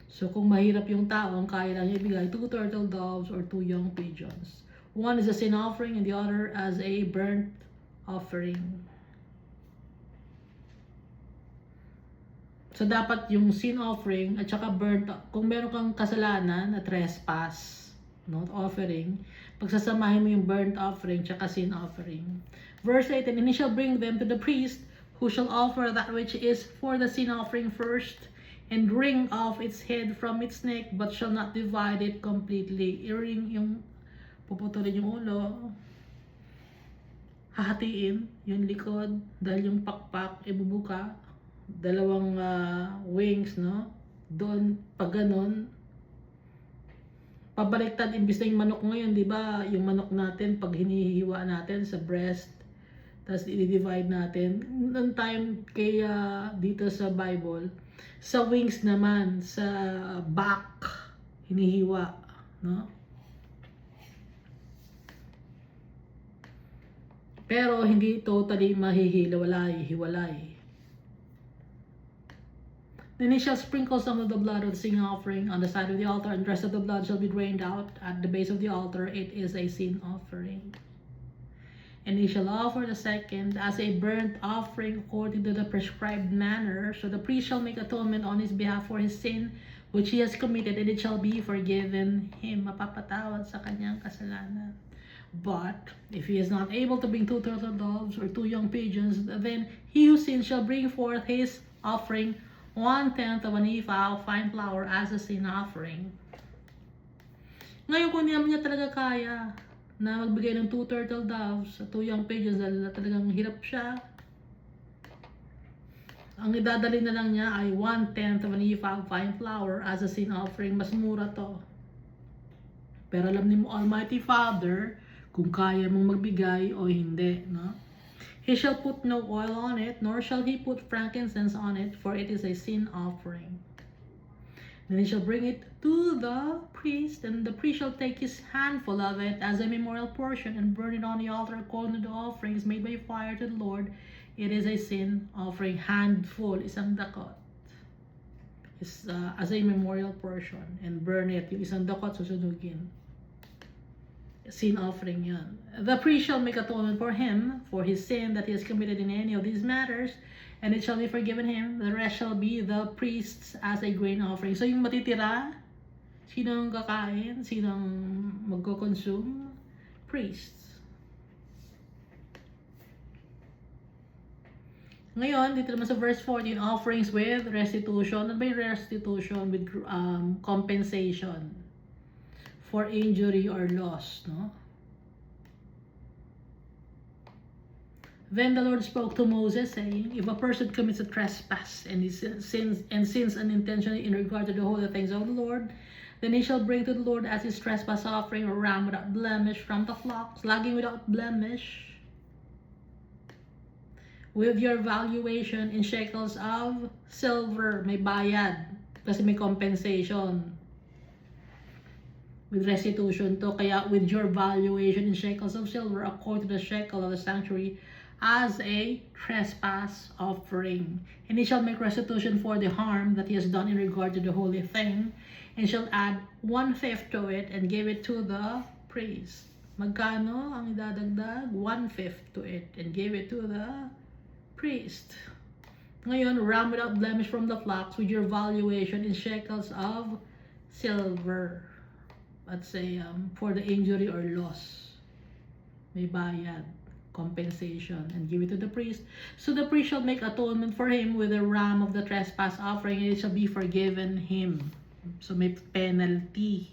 So kung mahirap yung tao, ang kaya lang niya ibigay 2 turtle doves or 2 young pigeons. One is a sin offering and the other as a burnt offering. So dapat yung sin offering at saka burnt, kung meron kang kasalanan na trespass, not offering, pagsasamahin mo yung burnt offering tsaka sin offering. Verse 8, and he shall bring them to the priest, who shall offer that which is for the sin offering first, and wring off its head from its neck, but shall not divide it completely. I-wring yung, puputulin yung ulo, hahatiin yung likod dahil yung pakpak ibubuka, dalawang wings, no? Doon pag ganun, pabaliktad, imbis na yung manok ngayon, di ba? Yung manok natin pag hinihiwa natin sa breast, tapos i-divide natin. Noong time kaya dito sa Bible, sa wings naman, sa back hinihiwa, no? Pero hindi totally hiwalay. Then he shall sprinkle some of the blood of the sin offering on the side of the altar, and the rest of the blood shall be drained out at the base of the altar. It is a sin offering. And he shall offer the second as a burnt offering according to the prescribed manner. So the priest shall make atonement on his behalf for his sin which he has committed, and it shall be forgiven him. Mapapatawad sa kanyang kasalanan. But if he is not able to bring 2 turtle doves or 2 young pigeons, then he who sins shall bring forth his offering, 1/10 of an ephah of fine flour as a sin offering. Ngayon kung naman niya talaga kaya na magbigay ng 2 turtle doves at 2 young pigeons dahil talagang hirap siya, ang idadali na lang niya ay 1/10 of an ephah of fine flour as a sin offering. Mas mura to. Pero alam ni mo, Almighty Father, kung kaya mong magbigay o hindi, no? He shall put no oil on it, nor shall he put frankincense on it, for it is a sin offering. Then he shall bring it to the priest, and the priest shall take his handful of it as a memorial portion and burn it on the altar according to the offerings made by fire to the Lord. It is a sin offering. Handful, isang dakot. Is as a memorial portion, and burn it. Yung isang dakot susunugin. Sin offering yan. The priest shall make atonement for him for his sin that he has committed in any of these matters, and it shall be forgiven him. The rest shall be the priest's as a grain offering. So yung matitira, sinong kakain? Sinong magko-consume? Priests. Ngayon, dito naman sa verse 14, offerings with restitution. Ano ba yung restitution? With compensation for injury or loss, no? Then the Lord spoke to Moses, saying, if a person commits a trespass and he sins unintentionally in regard to the holy things of the Lord, then he shall bring to the Lord as his trespass offering a ram without blemish from the flocks, laging without blemish, with your valuation in shekels of silver. May bayad kasi may compensation. With restitution to, kaya with your valuation in shekels of silver according to the shekel of the sanctuary as a trespass offering. And he shall make restitution for the harm that he has done in regard to the holy thing, and shall add 1/5 to it and give it to the priest. Magkano ang idadagdag? 1/5 to it and give it to the priest. Ngayon, ram without blemish from the flocks with your valuation in shekels of silver. Let's say for the injury or loss, may bayad, compensation, and give it to the priest. So the priest shall make atonement for him with a ram of the trespass offering, and it shall be forgiven him. So may penalty.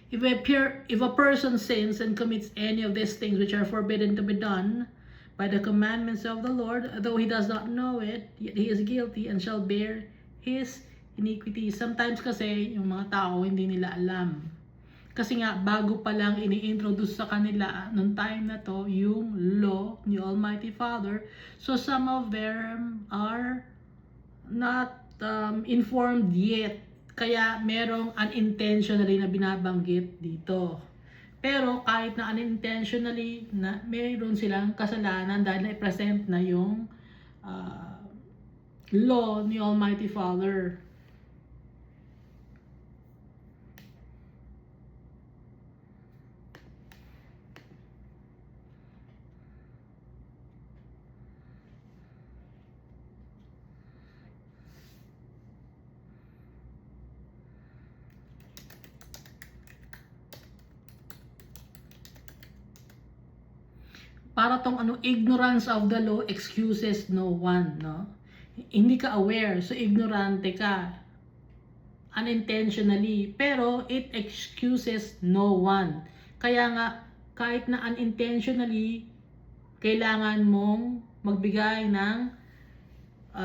If a person sins and commits any of these things which are forbidden to be done by the commandments of the Lord, though he does not know it, yet he is guilty and shall bear his iniquity. Sometimes kasi yung mga tao hindi nila alam. Kasi nga bago pa lang ini-introduce sa kanila nung time na to yung law ni Almighty Father. So some of them are not informed yet. Kaya merong unintentionally na binabanggit dito. Pero kahit na unintentionally na mayroon silang kasalanan dahil na-present na yung law ni Almighty Father. Para tong ignorance of the law excuses no one, no? Hindi ka aware, so ignorante ka. Unintentionally, pero it excuses no one. Kaya nga, kahit na unintentionally, kailangan mong magbigay ng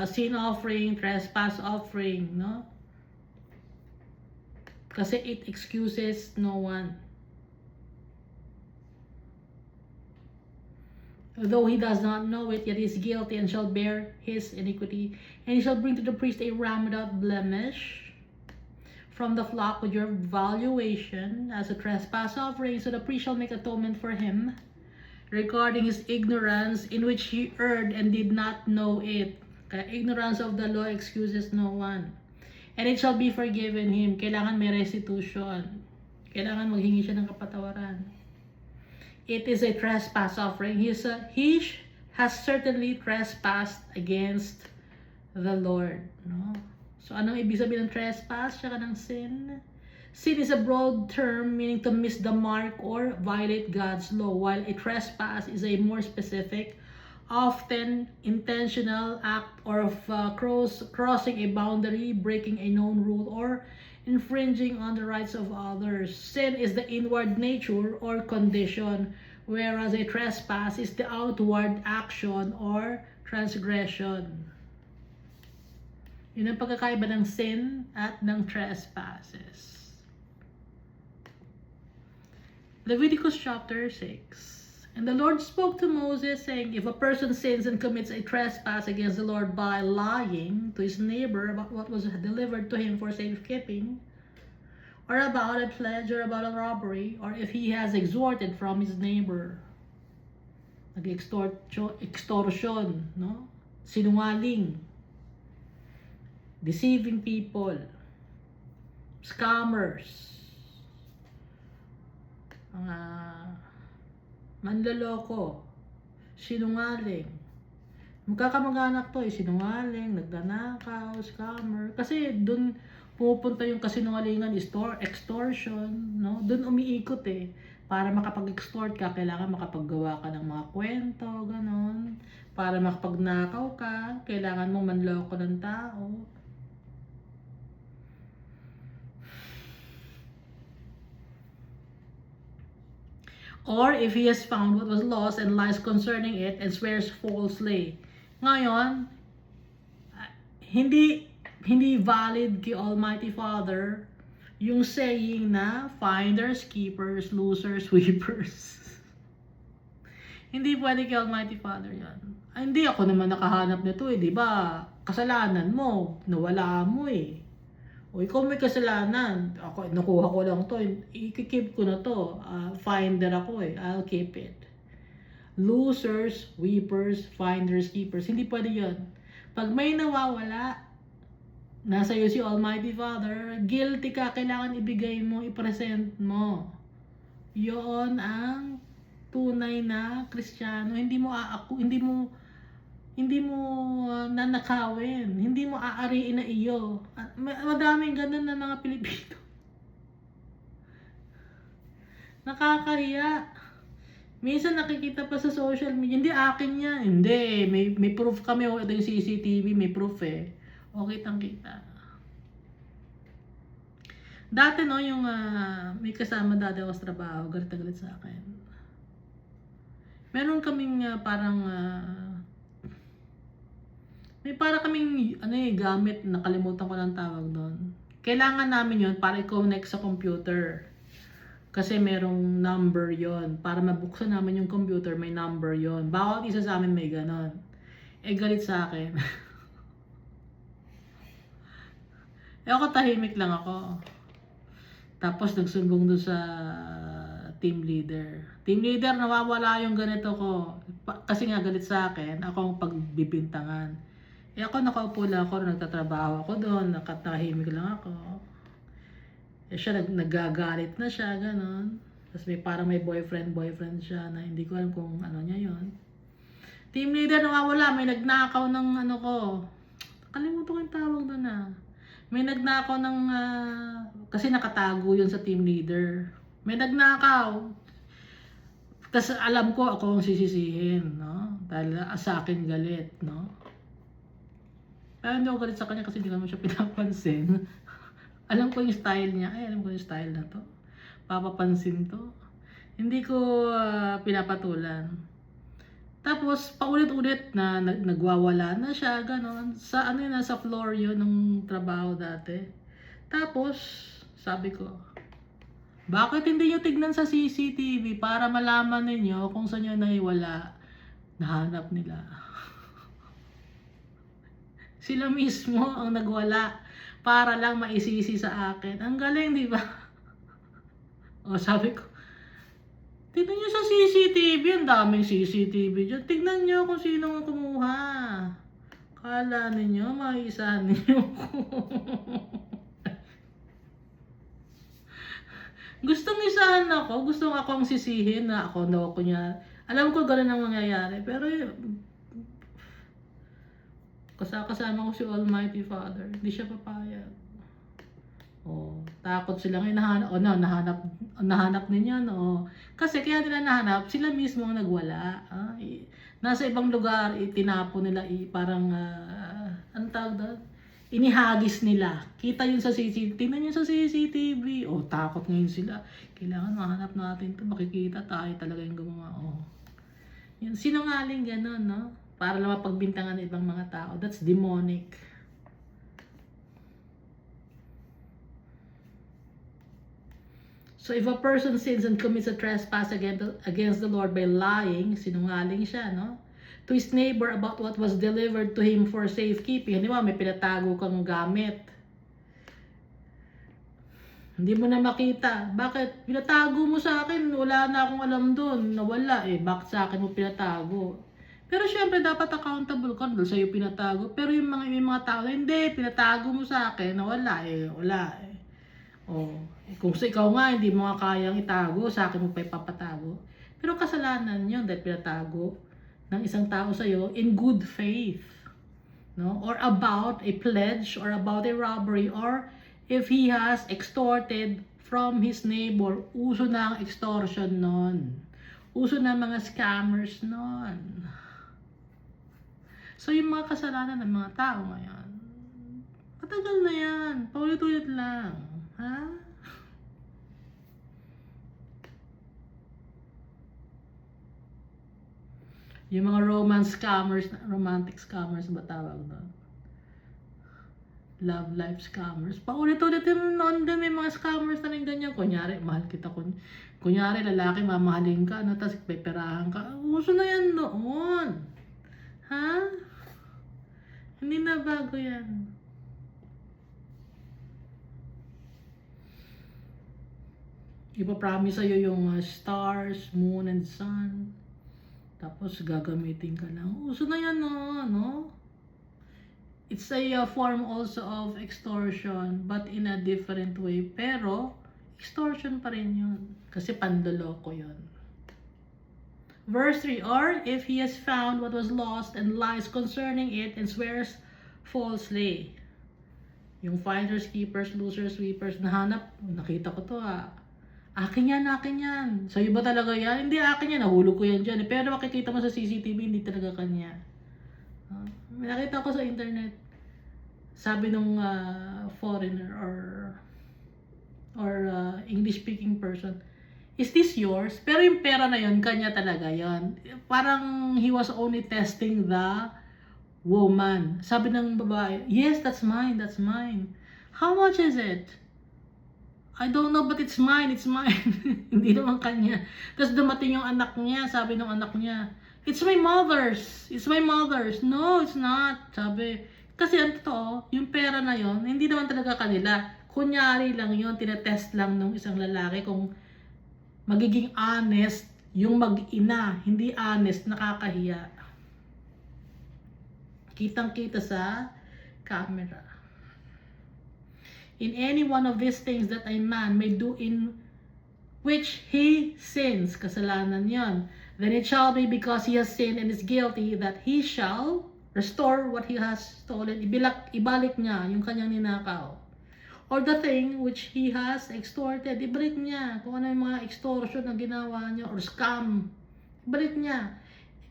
sin offering, trespass offering, no? Kasi it excuses no one. Though he does not know it, yet he is guilty and shall bear his iniquity. And he shall bring to the priest a ram without blemish from the flock with your valuation as a trespass offering. So the priest shall make atonement for him regarding his ignorance in which he erred and did not know it. Kaya ignorance of the law excuses no one. And it shall be forgiven him. Kailangan may restitution. Kailangan maghingi siya ng kapatawaran. It is a trespass offering. He has certainly trespassed against the Lord. No? So, anong ibig sabihin ng trespass? Tsaka ng sin? Sin is a broad term meaning to miss the mark or violate God's law, while a trespass is a more specific, often intentional act of crossing a boundary, breaking a known rule, or infringing on the rights of others. Sin is the inward nature or condition, whereas a trespass is the outward action or transgression. Yun ang pagkakaiba ng sin at ng trespasses. Leviticus chapter 6. And the Lord spoke to Moses, saying, if a person sins and commits a trespass against the Lord by lying to his neighbor about what was delivered to him for safekeeping, or about a pledge, or about a robbery, or if he has extorted from his neighbor, extortion, no? Sinungaling, deceiving people, scammers, manloloko, sinungaling. Magkakamag-anak to, sinungaling, nagnanakaw, scammer. Kasi dun pupunta yung kasinungalingan, extortion, no? Dun umiikot eh. Para makapag-extort ka, kailangan makapaggawa ka ng mga kwento, ganon. Para makapagnakaw ka, kailangan mong manloko ng tao. Or if he has found what was lost and lies concerning it and swears falsely. Ngayon, hindi valid kay Almighty Father yung saying na finders, keepers, losers, weepers. Hindi pwede kay Almighty Father yan. Ay, hindi ako naman nakahanap nito eh, di ba? Kasalanan mo, nawala mo eh. O ikaw may kasalanan, ako nakuha ko lang to, i-keep ko na to, finder ako eh, I'll keep it. Losers, weepers, finders, keepers, hindi pwede yun. Pag may nawawala, nasa iyo si Almighty Father, guilty ka, kailangan ibigay mo, i-present mo. Yun ang tunay na Kristiyano, hindi mo nanakawin, hindi mo aariin na iyo. Madaming ganun na mga Pilipino. Nakakahiya. Minsan nakikita pa sa social media, hindi akin yan. Hindi, may proof kami. Ito yung CCTV, may proof eh. O kitang-kita. Dati no, yung may kasama dati ako sa trabaho, galit na galit sa akin. Meron kaming parang may para kaming gamit, nakalimutan ko ng tawag doon. Kailangan namin yon para i-connect sa computer. Kasi merong number yon. Para mabuksan namin yung computer, may number yon. Bawat isa sa amin may ganon. Galit sa akin. Ako tahimik lang ako. Tapos nagsumbong doon sa team leader. Team leader, nawawala yung ganito ko. Kasi nga galit sa akin, ako ang pagbibintangan. Ako nakaupo lang ako, nagtatrabaho ako doon, nakatahimik lang ako. Siya naggagalit na siya, ganon. Tapos parang may boyfriend siya na hindi ko alam kung ano niya yon. Team leader nawawala, may nagnakaw ng ko. Kalimutan ko yung tawag doon May nagnakaw ng, kasi nakatago yun sa team leader. May nagnakaw. Tapos alam ko ako ang sisisihin, no? Dahil sa akin galit, no? Pero hindi ako galit sa kanya kasi hindi naman siya pinapansin. Alam ko yung style niya. Alam ko yung style na to. Papapansin to. Hindi ko pinapatulan. Tapos, paulit-ulit na nagwawala na siya, ganon. Sa ano yun, sa floor yun ng trabaho dati. Tapos, sabi ko, bakit hindi nyo tignan sa CCTV para malaman ninyo kung saan nyo naiwala? Nahanap nila. Sila mismo ang nagwala para lang maisisi sa akin. Ang galing, di ba? O, sabi ko, tignan nyo sa CCTV, ang daming CCTV dyan. Tignan nyo kung sino ang kumuha. Kala ninyo, maisahan ninyo ko. Gustong isahan ako, gustong ako ang sisihin na ako daw ako niya. Alam ko gano'n ang mangyayari, pero kasama ko si Almighty Father, hindi siya papayag. Oh, takot silang nahanap ninyo, no? Kasi kaya nila nahanap, sila mismo ang nagwala. Nasa ibang lugar, itinapo nila, parang, ang tawag doon? Inihagis nila. Kita yun sa CCTV. Tingnan yun sa CCTV. Oh, takot ngayon sila. Kailangan mahanap natin ito. Makikita tayo talaga yung gumawa. Oh. Yun, sinungaling gano'n, no? Para lang mapagbintangan ng ibang mga tao. That's demonic. So if a person sins and commits a trespass against the Lord by lying, sinungaling siya, no? To his neighbor about what was delivered to him for safekeeping. Di ba, may pinatago kang gamit. Hindi mo na makita. Bakit? Pinatago mo sa akin, wala na akong alam doon. Nawala eh. Bakit sa akin mo pinatago? Pero syempre, dapat accountable ka doon sa'yo pinatago. Pero may mga tao, hindi, pinatago mo sa akin, nawala eh. Wala eh. Oh, kung sa ikaw nga, hindi mo nga kayang itago, sa akin mo pa ipapatago. Pero kasalanan yun dahil pinatago ng isang tao sa'yo in good faith. No? Or about a pledge, or about a robbery, or if he has extorted from his neighbor. Uso na ang extortion nun. Uso na mga scammers nun. So yung mga kasalanan ng mga tao ngayon, matagal na yan. Paulit-ulit lang. Ha? Yung mga romantic scammers ba tawag doon? Love life scammers. Paulit-ulit yung noon din may mga scammers na rin ganyan. Kunyari, mahal kita. Kunyari, lalaki, mamahalin ka, ano, tapos peperahan ka. Uso na yan noon. Ha? Hindi na bago yan. Ipapromise sa'yo yung stars, moon, and sun. Tapos gagamitin ka lang. Uso na yan, no? It's a form also of extortion, but in a different way. Pero, extortion pa rin yun. Kasi pandoloko yun. Verse 3, or if he has found what was lost and lies concerning it and swears falsely. Yung finders, keepers, losers, sweepers, nahanap, nakita ko to akin yan. Sa'yo ba talaga yan? Hindi, akin yan. Nahulog ko yan dyan. Pero makikita mo sa CCTV, hindi talaga kanya. May nakita ko sa internet. Sabi nung foreigner or English-speaking person, is this yours? Pero yung pera na yon kanya talaga yon. Parang he was only testing the woman. Sabi ng babae, yes, that's mine. How much is it? I don't know, but it's mine. Hindi naman kanya. Tapos dumating yung anak niya, sabi ng anak niya, it's my mother's. No, it's not. Sabi, kasi ang totoo, yung pera na yon, hindi naman talaga kanila. Kunyari lang yon, tinetest lang ng isang lalaki kung magiging honest yung mag-ina. Hindi honest, nakakahiya. Kitang-kita sa camera. In any one of these things that a man may do in which he sins, kasalanan yon, then it shall be because he has sinned and is guilty that he shall restore what he has stolen. Ibalik niya yung kanyang ninakaw. Or the thing which he has extorted, ibalik niya. Kung ano yung mga extortion na ginawa niya or scam, ibalik niya.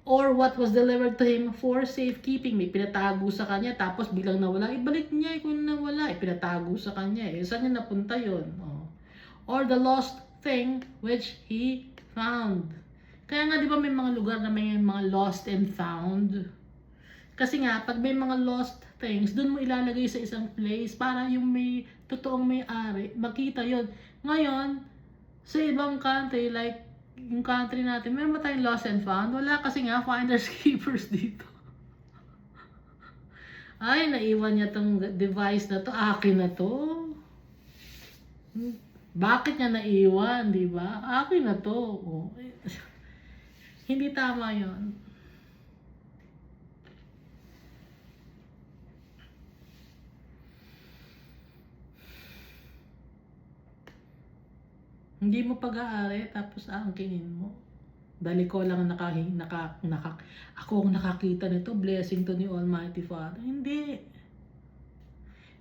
Or what was delivered to him for safekeeping. May pinatago sa kanya, tapos bilang nawala, ibalik niya. Kung nawala, pinatago sa kanya. Saan niya napunta yun? Or the lost thing which he found. Kaya nga di ba may mga lugar na may mga lost and found? Kasi nga, pag may mga lost things, dun mo ilalagay sa isang place para yung may totoong may-ari, makita yon. Ngayon, sa ibang country, like yung country natin, meron ba tayong lost and found? Wala kasi nga, finders keepers dito. Ay, naiwan niya tong device na to, akin na to. Bakit niya naiwan, di ba? Akin na to. Oh. Hindi tama yon. Hindi mo pag-aari tapos aangkinin mo. Dali ko lang ako ang nakakita nito, blessing to ni Almighty Father. Hindi.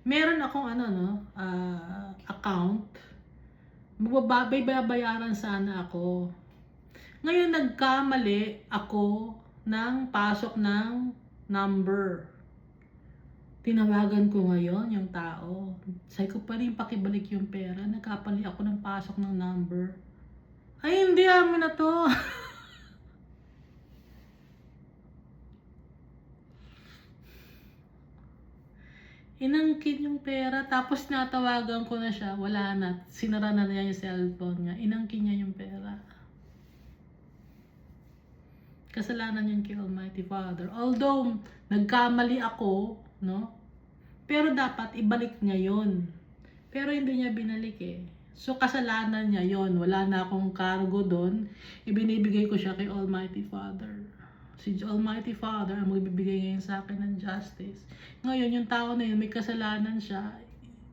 Meron akong account. Babayaran sana ako. Ngayon nagkamali ako ng pasok ng number. Tinawagan ko ngayon yung tao. Sabi ko pa rin pakibalik yung pera. Nagkapali ako ng pasok ng number. Ay, hindi amin na to. Inangkin yung pera. Tapos natawagan ko na siya. Wala na. Sinara na niya yung cellphone niya. Inangkin niya yung pera. Kasalanan niya kay Almighty Father. Although, nagkamali ako, no? Pero dapat ibalik niya yon. Pero hindi niya binalik eh. So kasalanan niya yon. Wala na akong cargo doon. Ibinibigay ko siya kay Almighty Father. Si Almighty Father ang magbibigay ngayon sa akin ng justice. Ngayon yung tao na yun may kasalanan siya.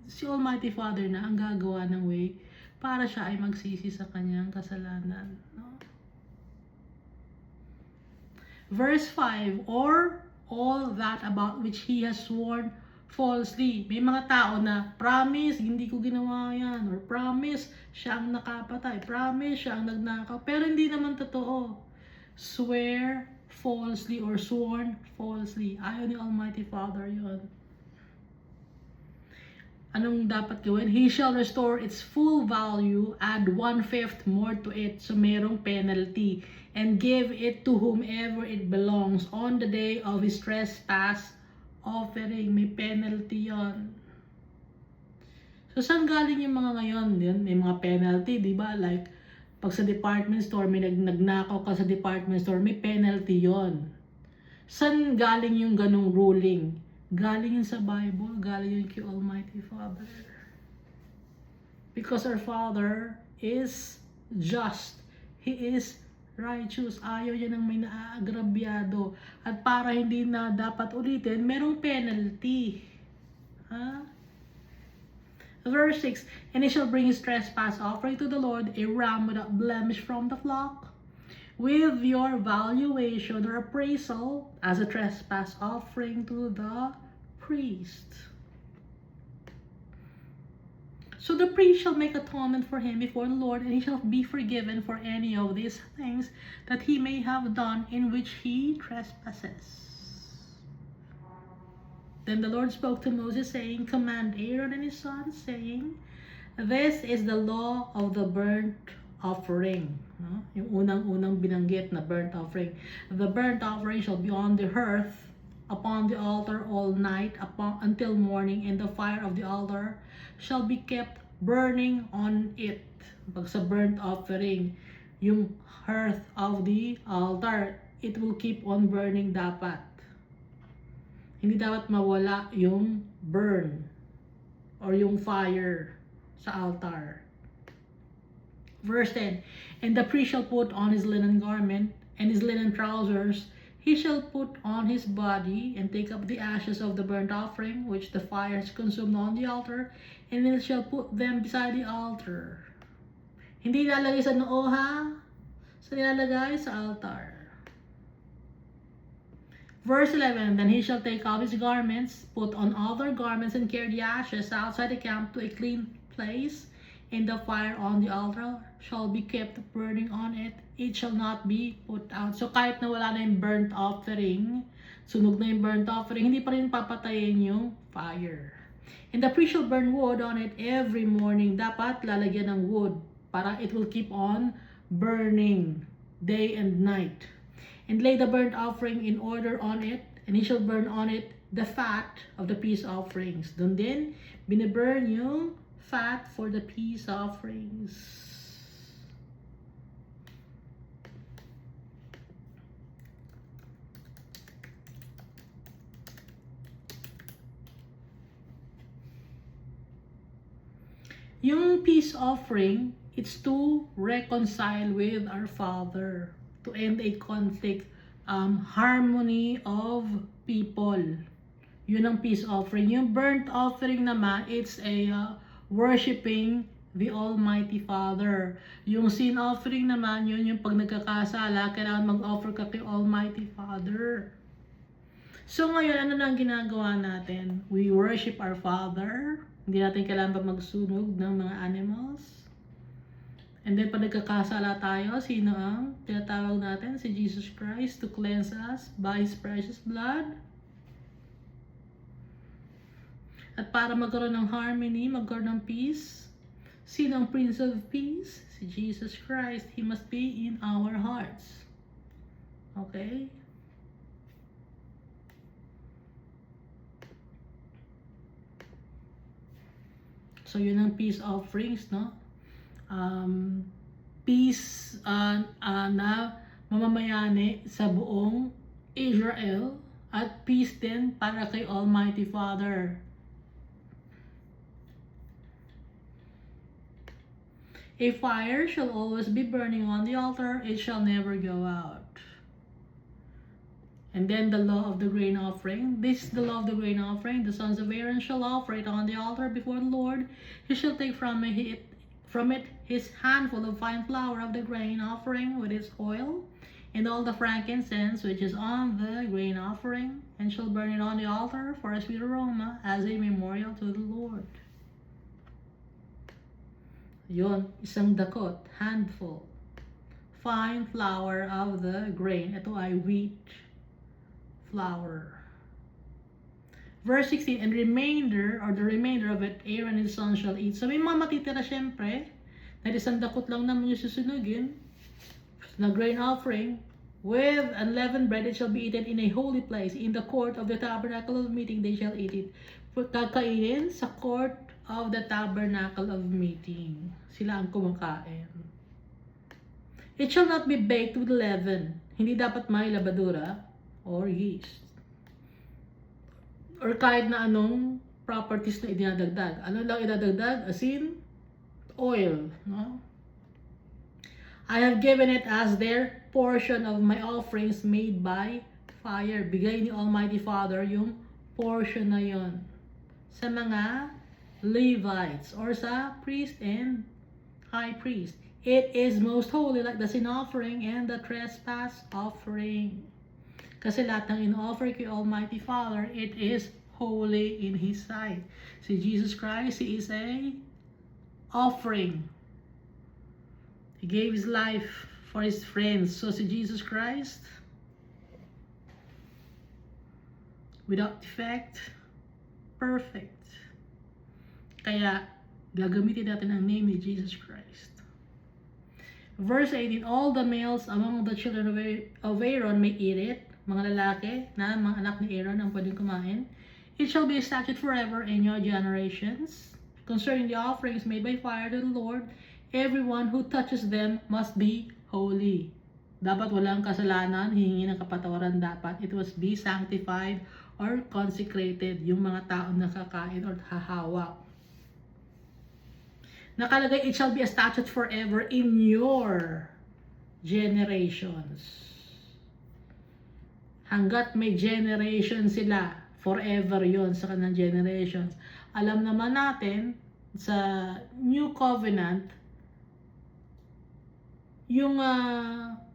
Si Almighty Father na ang gagawa ng way para siya ay magsisi sa kanyang kasalanan. No? Verse 5, or all that about which he has sworn falsely. May mga tao na promise, hindi ko ginawa yan. Or promise, siya ang nakapatay. Promise, siya ang nagnakaw. Pero hindi naman totoo. Swear falsely or sworn falsely. Ayaw ni Almighty Father yon. Anong dapat gawin? He shall restore its full value, add 1/5 more to it. So merong penalty. And give it to whomever it belongs on the day of his trespass offering. May penalty yon. So saan galing yung mga ngayon? Yun, may mga penalty, di ba? Like, pag sa department store, may nagnakaw ka sa department store, may penalty yon. Saan galing yung ganong ruling? Galing yun sa Bible, galing yun kay Almighty Father. Because our Father is just. He is righteous. Ayaw niya ng may naaagrabyado. At para hindi na dapat ulitin, merong penalty. Verse 6, and he shall bring his trespass offering to the Lord, a ram without blemish from the flock, with your valuation or appraisal as a trespass offering to the priest. So the priest shall make atonement for him before the Lord, and he shall be forgiven for any of these things that he may have done in which he trespasses. Then the Lord spoke to Moses, saying, command Aaron and his sons, saying, this is the law of the burnt offering. Yung unang-unang binanggit na burnt offering. The burnt offering shall be on the hearth upon the altar all night until morning, and the fire of the altar shall be kept burning on it. Pag sa burnt offering, yung hearth of the altar, it will keep on burning dapat. Hindi dapat mawala yung burn or yung fire sa altar. Verse 10, and the priest shall put on his linen garment and his linen trousers. He shall put on his body and take up the ashes of the burnt offering, which the fire has consumed on the altar, and he shall put them beside the altar. Hindi ilalagay sa noo, ha? So nilalagay sa altar. Verse 11, then he shall take off his garments, put on other garments, and carry the ashes outside the camp to a clean place, and the fire on the altar shall be kept burning on it. It shall not be put out. So kahit na wala na yung burnt offering, sunog na yung burnt offering, hindi pa rin papatayin yung fire. And the priest shall burn wood on it every morning. Dapat lalagyan ng wood para it will keep on burning day and night. And lay the burnt offering in order on it, and he shall burn on it the fat of the peace offerings. Doon din, biniburn yung fat for the peace offerings. Yung peace offering, it's to reconcile with our Father, to end a conflict, harmony of people. Yun ang peace offering. Yung burnt offering naman, it's a worshiping the Almighty Father. Yung sin offering naman, yun yung pag nagkakasala, kailangan mag-offer ka kay Almighty Father. So ngayon, ano na ang ginagawa natin? We worship our Father. Hindi natin kailangan pa magsunog ng mga animals. And then, pag nagkakasala tayo, sino ang tinatawag natin? Si Jesus Christ to cleanse us by His precious blood. At para magkaroon ng harmony, magkaroon ng peace, sino ang Prince of Peace? Si Jesus Christ. He must be in our hearts. Okay? So, yun ang peace offerings, no? Peace na mamamayani sa buong Israel at peace din para kay Almighty Father. A fire shall always be burning on the altar, it shall never go out. And then the law of the grain offering. This is the law of the grain offering. The sons of Aaron shall offer it on the altar before the Lord. He shall take from it his handful of fine flour of the grain offering with its oil, and all the frankincense which is on the grain offering, and shall burn it on the altar for a sweet aroma, as a memorial to the Lord. Yon, isang dakot, handful. Fine flour of the grain. Ito ay wheat flour. Verse 16, and the remainder of it, Aaron and his son shall eat. So may mga matitira syempre, dahil isang dakot lang naman yung susunugin, na grain offering, with unleavened bread it shall be eaten in a holy place. In the court of the tabernacle of meeting they shall eat it. Kakainin sa court of the tabernacle of meeting. Sila ang kumakain. It shall not be baked with leaven. Hindi dapat may labadura or yeast. Or kahit na anong properties na idinadagdag. Ano lang idadagdag? Asin, oil. No? I have given it as their portion of my offerings made by fire. Bigay ni Almighty Father yung portion na yon sa mga Levites or sa priest and high priest. It is most holy, like the sin offering and the trespass offering. Kasi lahat ng in-offer kay Almighty Father, it is holy in His sight. Si Jesus Christ, He is a offering. He gave His life for His friends. So si Jesus Christ, without defect, perfect. Kaya, gagamitin natin ang name ni Jesus Christ. Verse 18, all the males among the children of Aaron may eat it. Mga lalaki na mga anak ni Aaron ang pwedeng kumain. It shall be a statute forever in your generations. Concerning the offerings made by fire to the Lord, everyone who touches them must be holy. Dapat walang kasalanan, hihingi ng kapatawaran dapat. It must be sanctified or consecrated, yung mga taong nakakain or hahawak. Nakalagay, it shall be a statute forever in your generations. Hanggat may generation sila, forever yon sa kanilang generations. Alam naman natin, sa New Covenant, yung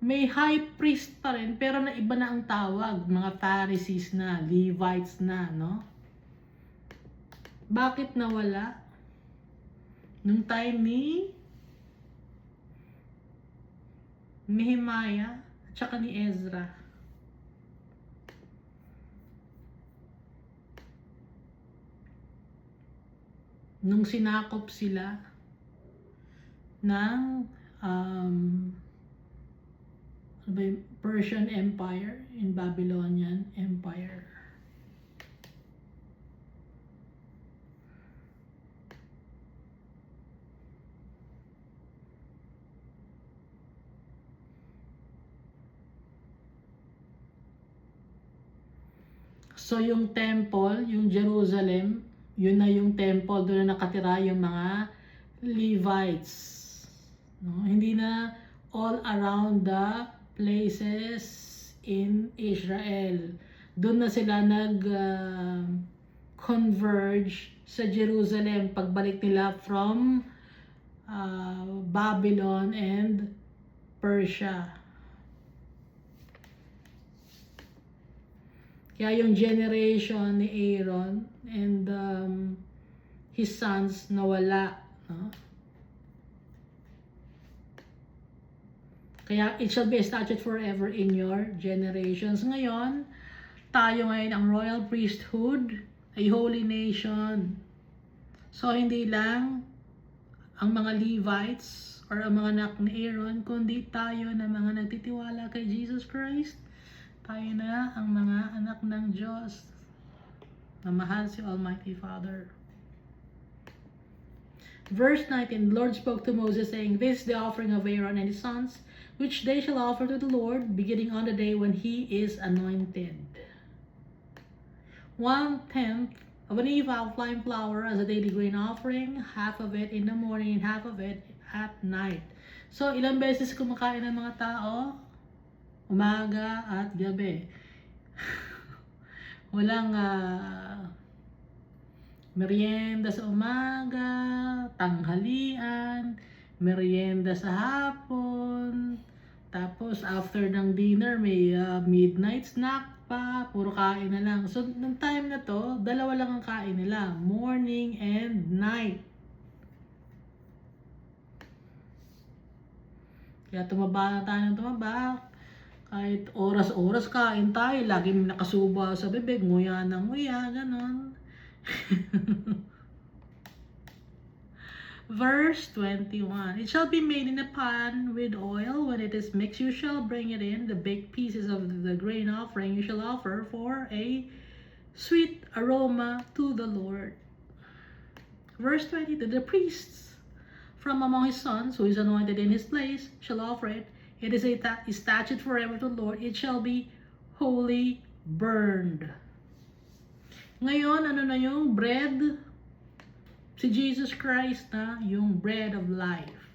may high priest pa rin, pero na iba na ang tawag, mga Pharisees na, Levites na, no? Bakit nawala? Nung time ni Nehemiah at saka ni Ezra. Nung sinakop sila ng ano ba yung Persian Empire, in Babylonian Empire. So yung temple, yung Jerusalem, yun na yung temple, doon na nakatira yung mga Levites. No? Hindi na all around the places in Israel. Doon na sila converge sa Jerusalem pagbalik nila from Babylon and Persia. Kaya yung generation ni Aaron and his sons nawala. No? Kaya it shall be a statute forever in your generations. Ngayon, tayo ngayon ang royal priesthood, a holy nation. So hindi lang ang mga Levites or ang mga anak ni Aaron, kundi tayo na mga nagtitiwala kay Jesus Christ. Tayo na ang mga anak ng Diyos na mahal si Almighty Father. Verse 19, the Lord spoke to Moses saying, this is the offering of Aaron and his sons, which they shall offer to the Lord, beginning on the day when he is anointed. 1/10 of an ephah of fine flour as a daily grain offering, half of it in the morning and half of it at night. So, ilang beses kumakain ng mga tao? Umaga at gabi. Walang merienda sa umaga, tanghalian, merienda sa hapon, tapos after ng dinner may midnight snack pa, puro kain na lang. So, ng time na to, dalawa lang ang kain nila, morning and night. Kaya tumaba na tayo ng tumaba. Kahit oras-oras kain tayo, lagi may nakasuba sa bibig, nguya na nguya, ganon. Verse 21, it shall be made in a pan with oil. When it is mixed, you shall bring it in. The baked pieces of the grain offering you shall offer for a sweet aroma to the Lord. Verse 22, the priests from among his sons, who is anointed in his place, shall offer it. It is a statute forever to the Lord. It shall be wholly burned. Ngayon, ano na yung bread? Si Jesus Christ na yung bread of life.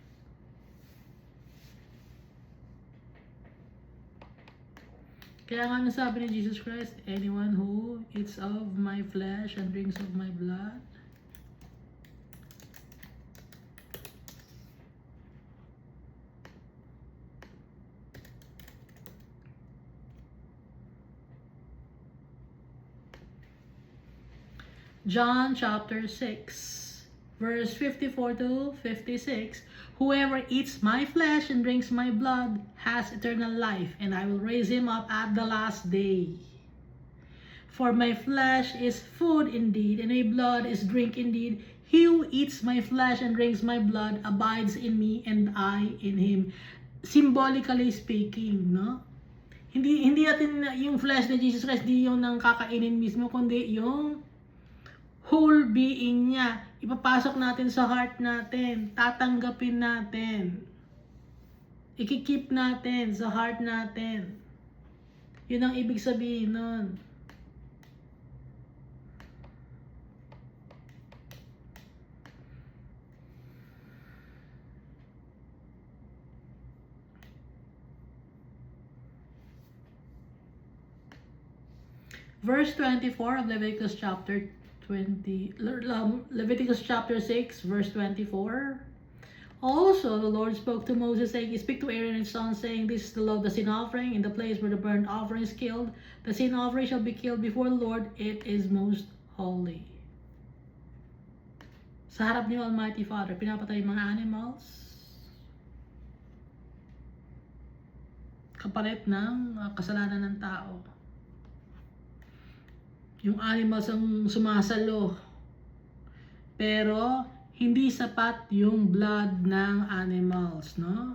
Kaya nga nasabi ni Jesus Christ, anyone who eats of my flesh and drinks of my blood, John chapter 6, verse 54 to 56, whoever eats my flesh and drinks my blood has eternal life, and I will raise him up at the last day. For my flesh is food indeed, and my blood is drink indeed. He who eats my flesh and drinks my blood abides in me, and I in him. Symbolically speaking, no? Hindi natin yung flesh ni Jesus Christ, di yung nang kakainin mismo, kundi yung whole being niya, ipapasok natin sa heart natin, tatanggapin natin, ikikip natin sa heart natin. Yun ang ibig sabihin nun. Verse 24 of Leviticus chapter 6, verse 24. Also, the Lord spoke to Moses, saying, speak to Aaron and his sons, saying, this is the law of the sin offering, in the place where the burnt offering is killed. The sin offering shall be killed before the Lord. It is most holy. Sa harap ni Almighty Father, pinapatay yung mga animals, kapalit ng kasalanan ng tao. Yung animals ang sumasalo. Pero, hindi sapat yung blood ng animals, no?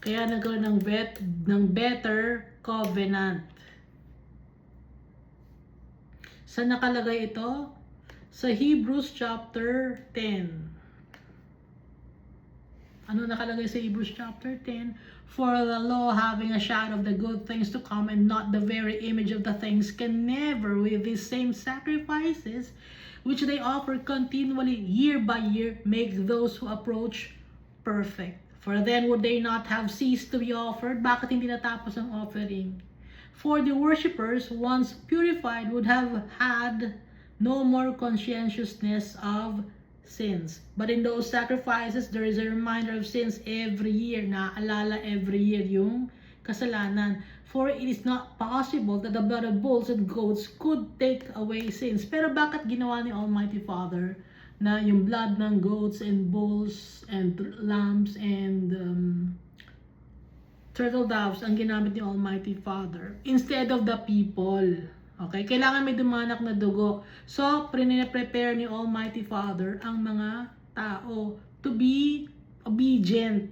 Kaya nagkaroon ng better covenant. Saan nakalagay ito? Sa Hebrews chapter 10. Ano nakalagay sa Hebrews chapter 10? For the law, having a shadow of the good things to come and not the very image of the things, can never with these same sacrifices which they offer continually year by year make those who approach perfect. For then would they not have ceased to be offered? Bakit hindi natapos ang offering? For the worshippers, once purified, would have had no more conscientiousness of sins. But in those sacrifices, there is a reminder of sins every year. Naaalala every year yung kasalanan. For it is not possible that the blood of bulls and goats could take away sins. Pero bakit ginawa ni Almighty Father na yung blood ng goats and bulls and lambs and turtle doves ang ginamit ni Almighty Father instead of the people? Okay, kailangan may dumanak na dugo. So, prepare ni Almighty Father ang mga tao to be obedient.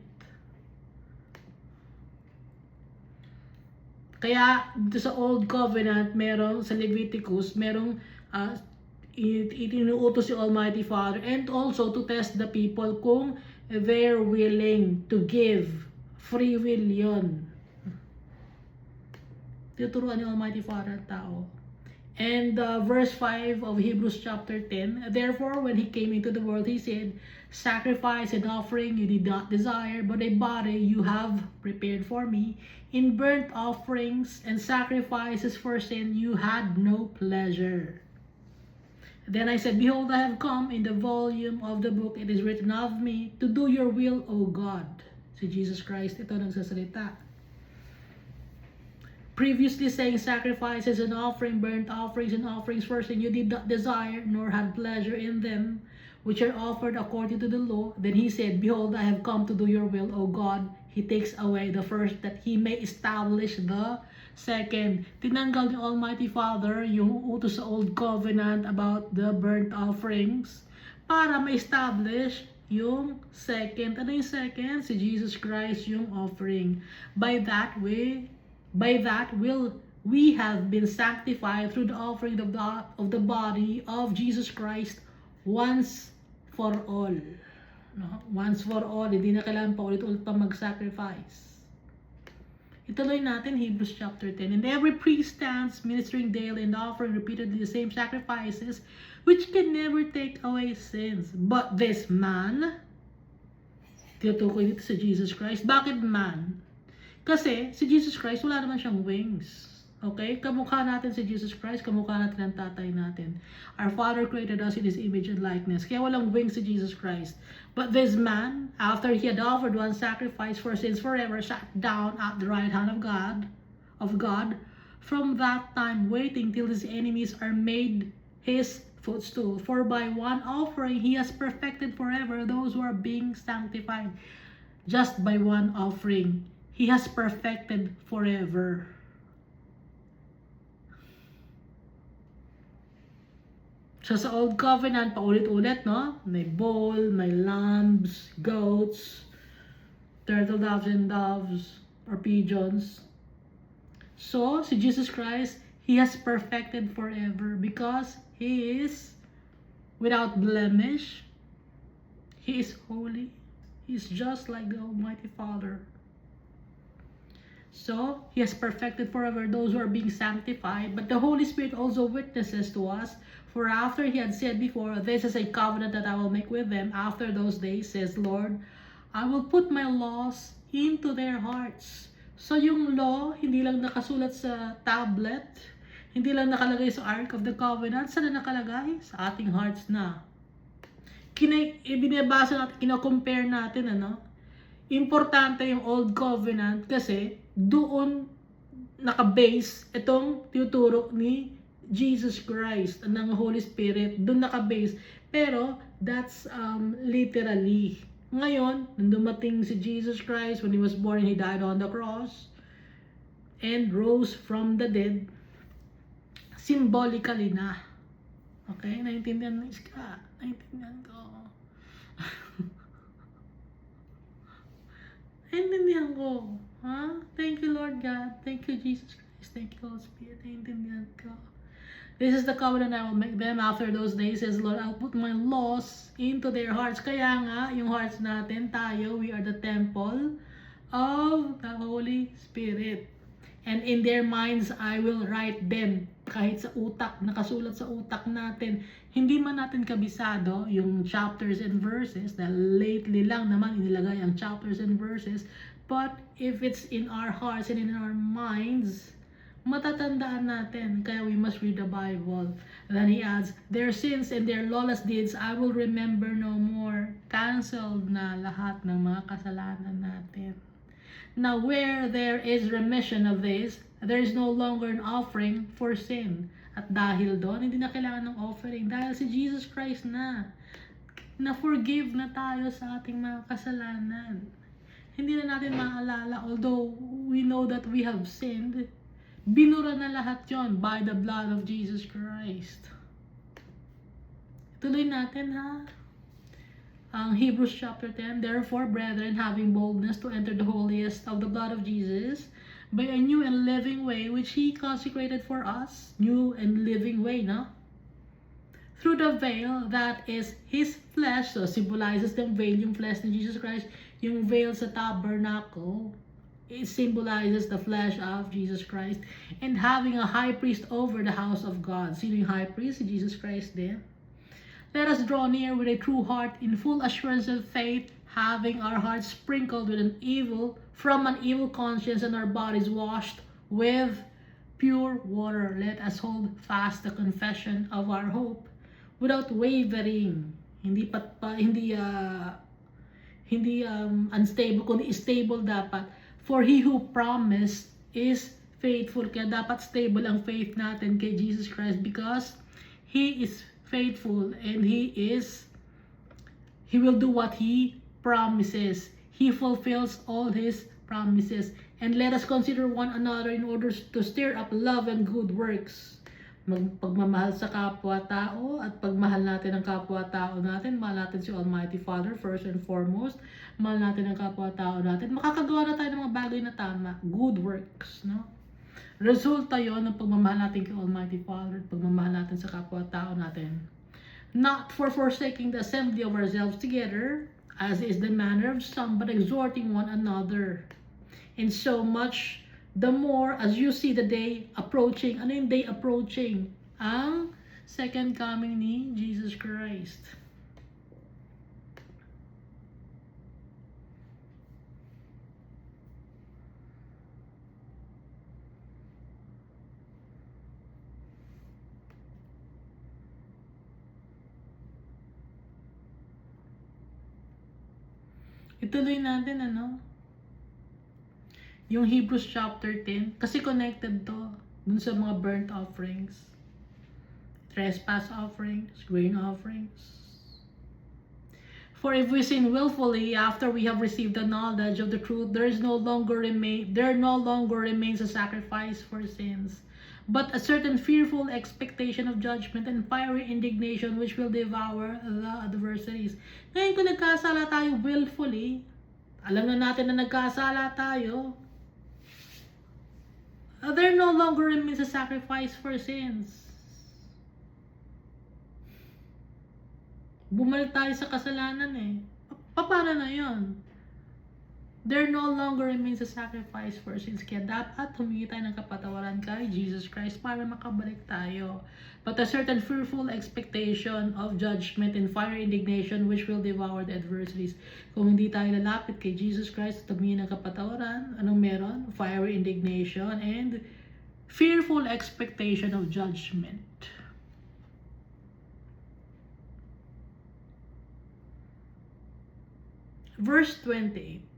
Kaya dito sa Old Covenant, merong sa Leviticus, merong itinuutos si Almighty Father and also to test the people kung they're willing to give. Free will yun. Tuturuan ni Almighty Father ang tao. And verse 5 of Hebrews chapter 10, therefore when he came into the world, he said, sacrifice and offering you did not desire, but a body you have prepared for me. In burnt offerings and sacrifices for sin you had no pleasure. Then I said, behold, I have come. In the volume of the book it is written of me, to do your will, O God. Si Jesus Christ ito nagsasalita. Previously saying sacrifices and offering, burnt offerings and offerings for sin you did not desire, nor had pleasure in them, which are offered according to the law. Then he said, behold, I have come to do your will, O God. He takes away the first that he may establish the second. Tinanggal ni Almighty Father yung utos sa Old Covenant about the burnt offerings para ma-establish yung second. Ano yung second? Si Jesus Christ yung offering. By that will we have been sanctified through the offering of the body of Jesus Christ once for all. No? Once for all, hindi na kailangan pa ulit-ulit pa mag-sacrifice. Ituloy natin Hebrews chapter 10. And every priest stands ministering daily and offering repeatedly the same sacrifices which can never take away sins. But this man, tinutukoy dito sa Jesus Christ. Bakit man? Kasi si Jesus Christ wala naman siyang wings. Okay? Kamukha natin si Jesus Christ, kamukha natin ang tatay natin. Our Father created us in His image and likeness. Kaya walang wings si Jesus Christ. But this man, after he had offered one sacrifice for sins forever, sat down at the right hand of God, from that time waiting till his enemies are made his footstool. For by one offering he has perfected forever those who are being sanctified. Just by one offering, he has perfected forever. So sa Old Covenant, paulit-ulit, no? May bull, may lambs, goats, turtle doves and doves, or pigeons. So, si Jesus Christ, He has perfected forever because He is without blemish. He is holy. He is just like the Almighty Father. So, He has perfected forever those who are being sanctified. But the Holy Spirit also witnesses to us. For after He had said before, this is a covenant that I will make with them after those days, says Lord, I will put my laws into their hearts. So yung law, hindi lang nakasulat sa tablet, hindi lang nakalagay sa Ark of the Covenant, saan na nakalagay? Sa ating hearts na. Binabasa natin, kina-compare natin, ano? Importante yung Old Covenant kasi doon naka-base itong tinuturo ni Jesus Christ ng Holy Spirit, doon naka-base. Pero that's literally. Ngayon, nung dumating si Jesus Christ, when He was born, He died on the cross. and rose from the dead, symbolically na. Okay? Naintindihan mo, Iska? Naintindihan ko. Naintindihan ko. Ha? Thank you, Lord God. Thank you, Jesus Christ. Thank you, Holy Spirit. Naintindihan ko. This is the covenant I will make them after those days, says Lord. I'll put my laws into their hearts. Kaya nga, yung hearts natin, tayo, we are the temple of the Holy Spirit. And in their minds, I will write them. Kahit sa utak, nakasulat sa utak natin. Hindi man natin kabisado yung chapters and verses, dahil lately lang naman inilagay ang chapters and verses. But if it's in our hearts and in our minds, matatandaan natin. Kaya we must read the Bible. And then he adds, their sins and their lawless deeds, I will remember no more. Cancelled na lahat ng mga kasalanan natin. Now where there is remission of this, there is no longer an offering for sin. At dahil doon, hindi na kailangan ng offering. Dahil si Jesus Christ na-forgive na tayo sa ating mga kasalanan. Hindi na natin maalala, although we know that we have sinned, binura na lahat yon by the blood of Jesus Christ. Tuloy natin ha. Ang Hebrews chapter 10, therefore, brethren, having boldness to enter the holiest of the blood of Jesus, by a new and living way which He consecrated for us, new and living way, no? Through the veil that is His flesh, so symbolizes the veil, yung flesh ni Jesus Christ, yung veil sa tabernacle, it symbolizes the flesh of Jesus Christ, and having a high priest over the house of God. Sino yung high priest? Si Jesus Christ din. Let us draw near with a true heart in full assurance of faith, having our hearts sprinkled from an evil conscience and our bodies washed with pure water. Let us hold fast the confession of our hope without wavering. Hindi unstable, kundi stable dapat. For He who promised is faithful. Kaya dapat stable ang faith natin kay Jesus Christ because He is faithful and He will do what He promises. He fulfills all His promises. And let us consider one another in order to stir up love and good works. Pagmamahal sa kapwa-tao at pagmahal natin ang kapwa-tao natin, mahal natin si Almighty Father first and foremost, mahal natin ang kapwa-tao natin, makakagawa na tayo ng mga bagay na tama, good works, no? Resulta yon ng pagmamahal natin kay Almighty Father, pagmamahal natin sa kapwa-tao natin. Not for forsaking the assembly of ourselves together, as is the manner of some, but exhorting one another. And so much the more as you see the day approaching. Ano yung day approaching? Ang second coming ni Jesus Christ. Ituloy natin yung Hebrews chapter 10, kasi connected to dun sa mga burnt offerings, trespass offerings, grain offerings. For if we sin willfully after we have received the knowledge of the truth, there no longer remains a sacrifice for sins, but a certain fearful expectation of judgment and fiery indignation which will devour the adversaries. Ngayon kung nagkasala tayo willfully, alam na natin na nagkasala tayo, there no longer remains a sacrifice for sins. Bumalik tayo sa kasalanan Paano na yun? There no longer remains a sacrifice for sins. Kaya dapat humingi tayo ng kapatawaran kay Jesus Christ para makabalik tayo. But a certain fearful expectation of judgment and fiery indignation which will devour the adversaries. Kung hindi tayo lalapit kay Jesus Christ at humingi ng kapatawaran, anong meron? Fiery indignation and fearful expectation of judgment. Verse 28.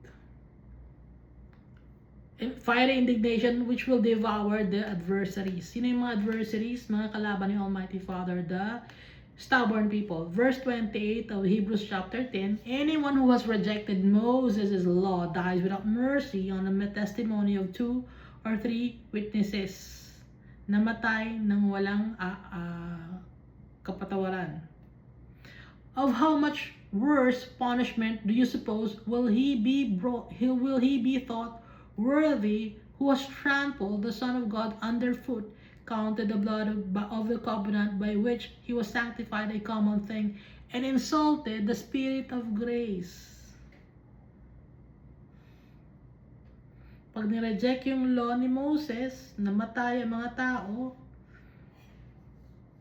Fiery indignation which will devour the adversaries. Sino yung mga adversaries? Mga kalaban ni Almighty Father, the stubborn people. Verse 28 of Hebrews chapter 10. Anyone who has rejected Moses' law dies without mercy on the testimony of 2 or 3 witnesses namatay ng walang kapatawaran. Of how much worse punishment do you suppose will he be thought worthy who has trampled the Son of God underfoot, counted the blood of the covenant by which he was sanctified a common thing, and insulted the Spirit of grace? Pag nireject yung law ni Moses, namatay ang mga tao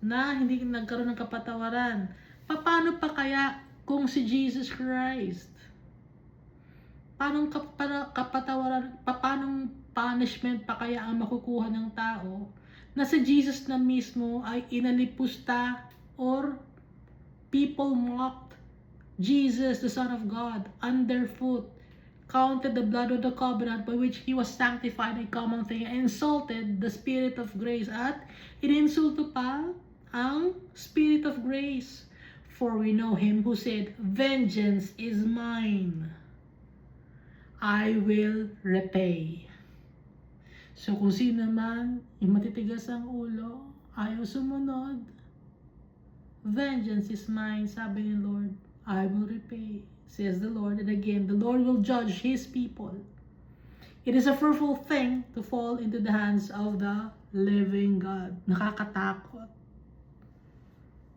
na hindi nagkaroon ng kapatawaran. Paano pa kaya kung si Jesus Christ? Paanong kapatawaran, paanong punishment pa kaya ang makukuha ng tao na si Jesus na mismo ay inalipusta or people mocked Jesus, the Son of God, underfoot, counted the blood of the covenant by which he was sanctified a common thing, and insulted the Spirit of grace, at ininsulto pa ang Spirit of grace. For we know him who said, vengeance is mine, I will repay. So kung sino man yung matitigas ang ulo, ayaw sumunod, vengeance is mine, sabi ni Lord, I will repay, says the Lord. And again, the Lord will judge his people. It is a fearful thing to fall into the hands of the living God. Nakakatakot.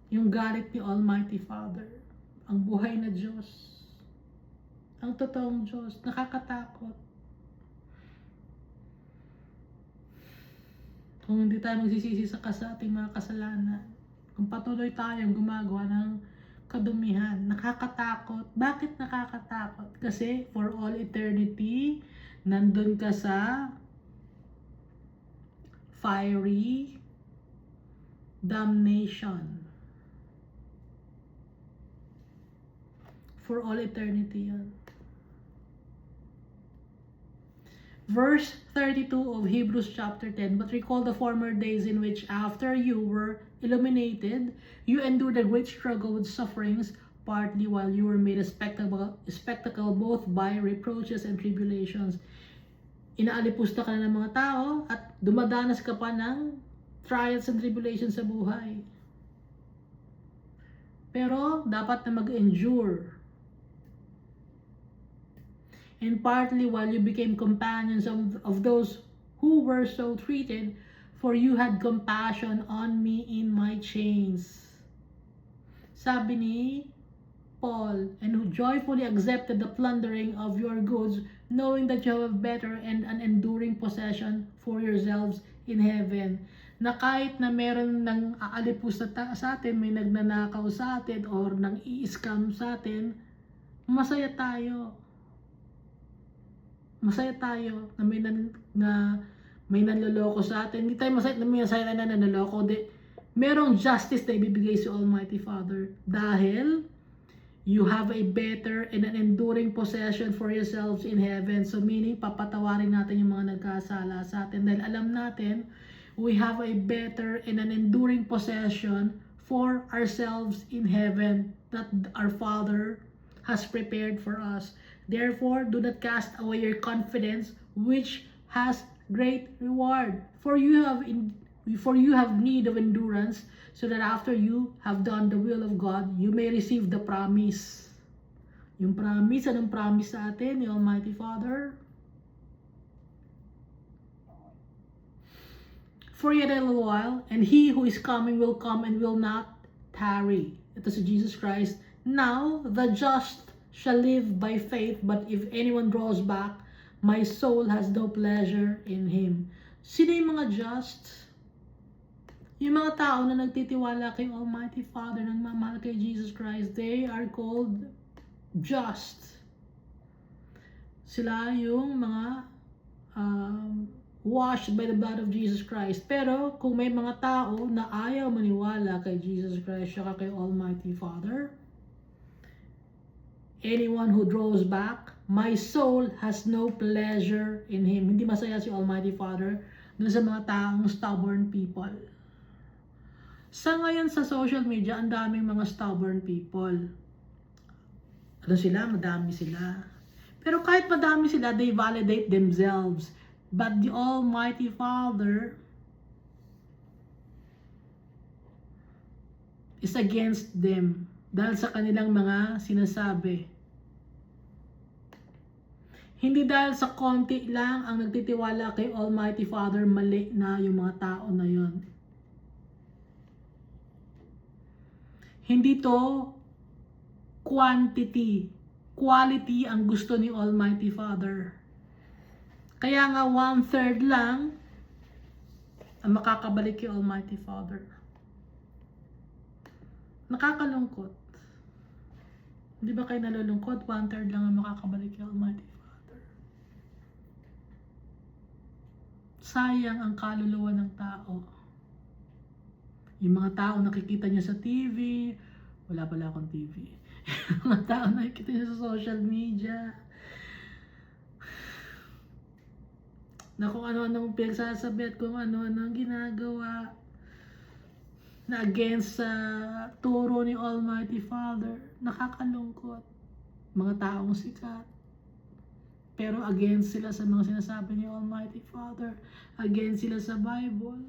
Yung galit ni Almighty Father, ang buhay na Diyos, ang totoong Diyos, nakakatakot. Kung hindi tayo magsisisi sa ating mga kasalanan, kung patuloy tayong gumagawa ng kadumihan, nakakatakot. Bakit nakakatakot? Kasi for all eternity, nandun ka sa fiery damnation. For all eternity yan. Verse 32 of Hebrews chapter 10, but recall the former days in which after you were illuminated, you endured a great struggle with sufferings, partly while you were made a spectacle both by reproaches and tribulations. Inaalipusta ka na ng mga tao at dumadanas ka pa ng trials and tribulations sa buhay. Pero dapat na mag-endure. And partly while you became companions of those who were so treated, for you had compassion on me in my chains. Sabi ni Paul, and who joyfully accepted the plundering of your goods, knowing that you have a better and an enduring possession for yourselves in heaven. Na kahit na meron ng aalipus sa atin, may nagnanakaw sa atin, or nang i-scam sa atin, masaya tayo. Masaya tayo na may nanloloko sa atin. Hindi tayo masaya na nanloloko. Merong justice na ibibigay si Almighty Father dahil you have a better and an enduring possession for yourselves in heaven. So meaning, papatawarin natin yung mga nagkasala sa atin dahil alam natin we have a better and an enduring possession for ourselves in heaven that our Father has prepared for us. Therefore, do not cast away your confidence, which has great reward. For you have need of endurance, so that after you have done the will of God, you may receive the promise. Yung promise, anong promise sa atin ni Almighty Father? For yet a little while, and he who is coming will come and will not tarry. Ito si Jesus Christ. Now, the just shall live by faith, but if anyone draws back, my soul has no pleasure in him. Sino yung mga just? Yung mga tao na nagtitiwala kay Almighty Father, nagmamahal kay Jesus Christ, they are called just. Sila yung mga washed by the blood of Jesus Christ. Pero kung may mga tao na ayaw maniwala kay Jesus Christ saka kay Almighty Father, anyone who draws back, my soul has no pleasure in him. Hindi masaya si Almighty Father dun sa mga taong stubborn people. Sa ngayon sa social media, ang daming mga stubborn people. Ano sila? Madami sila. Pero kahit madami sila, they validate themselves. But the Almighty Father is against them dahil sa kanilang mga sinasabi. Hindi dahil sa konti lang ang nagtitiwala kay Almighty Father, mali na yung mga tao na yon. Hindi to quantity, quality ang gusto ni Almighty Father. Kaya nga 1/3 lang ang makakabalik kay Almighty Father. Nakakalungkot. Hindi ba kayo nalulungkot? 1/3 lang ang makakabalik kay Almighty Father. Sayang ang kaluluwa ng tao. Yung mga tao nakikita niya sa TV, wala pala akong TV. Yung mga tao nakikita niya sa social media, na kung ano-anong pinagsasabi at kung ano-anong ginagawa na against sa turo ni Almighty Father. Nakakalungkot. Mga taong sikat. Pero against sila sa mga sinasabi ni Almighty Father. Against sila sa Bible.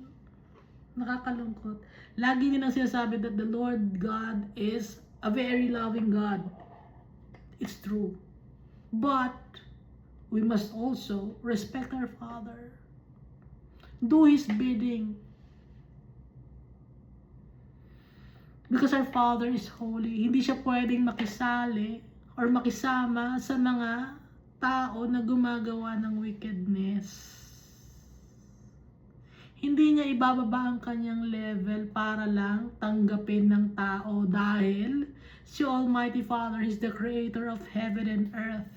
Nakakalungkot. Lagi nilang sinasabi that the Lord God is a very loving God. It's true. But we must also respect our Father. Do His bidding. Because our Father is holy. Hindi siya pwedeng makisali or makisama sa mga tao na gumagawa ng wickedness. Hindi niya ibababa ang kanyang level para lang tanggapin ng tao dahil si Almighty Father is the creator of heaven and earth.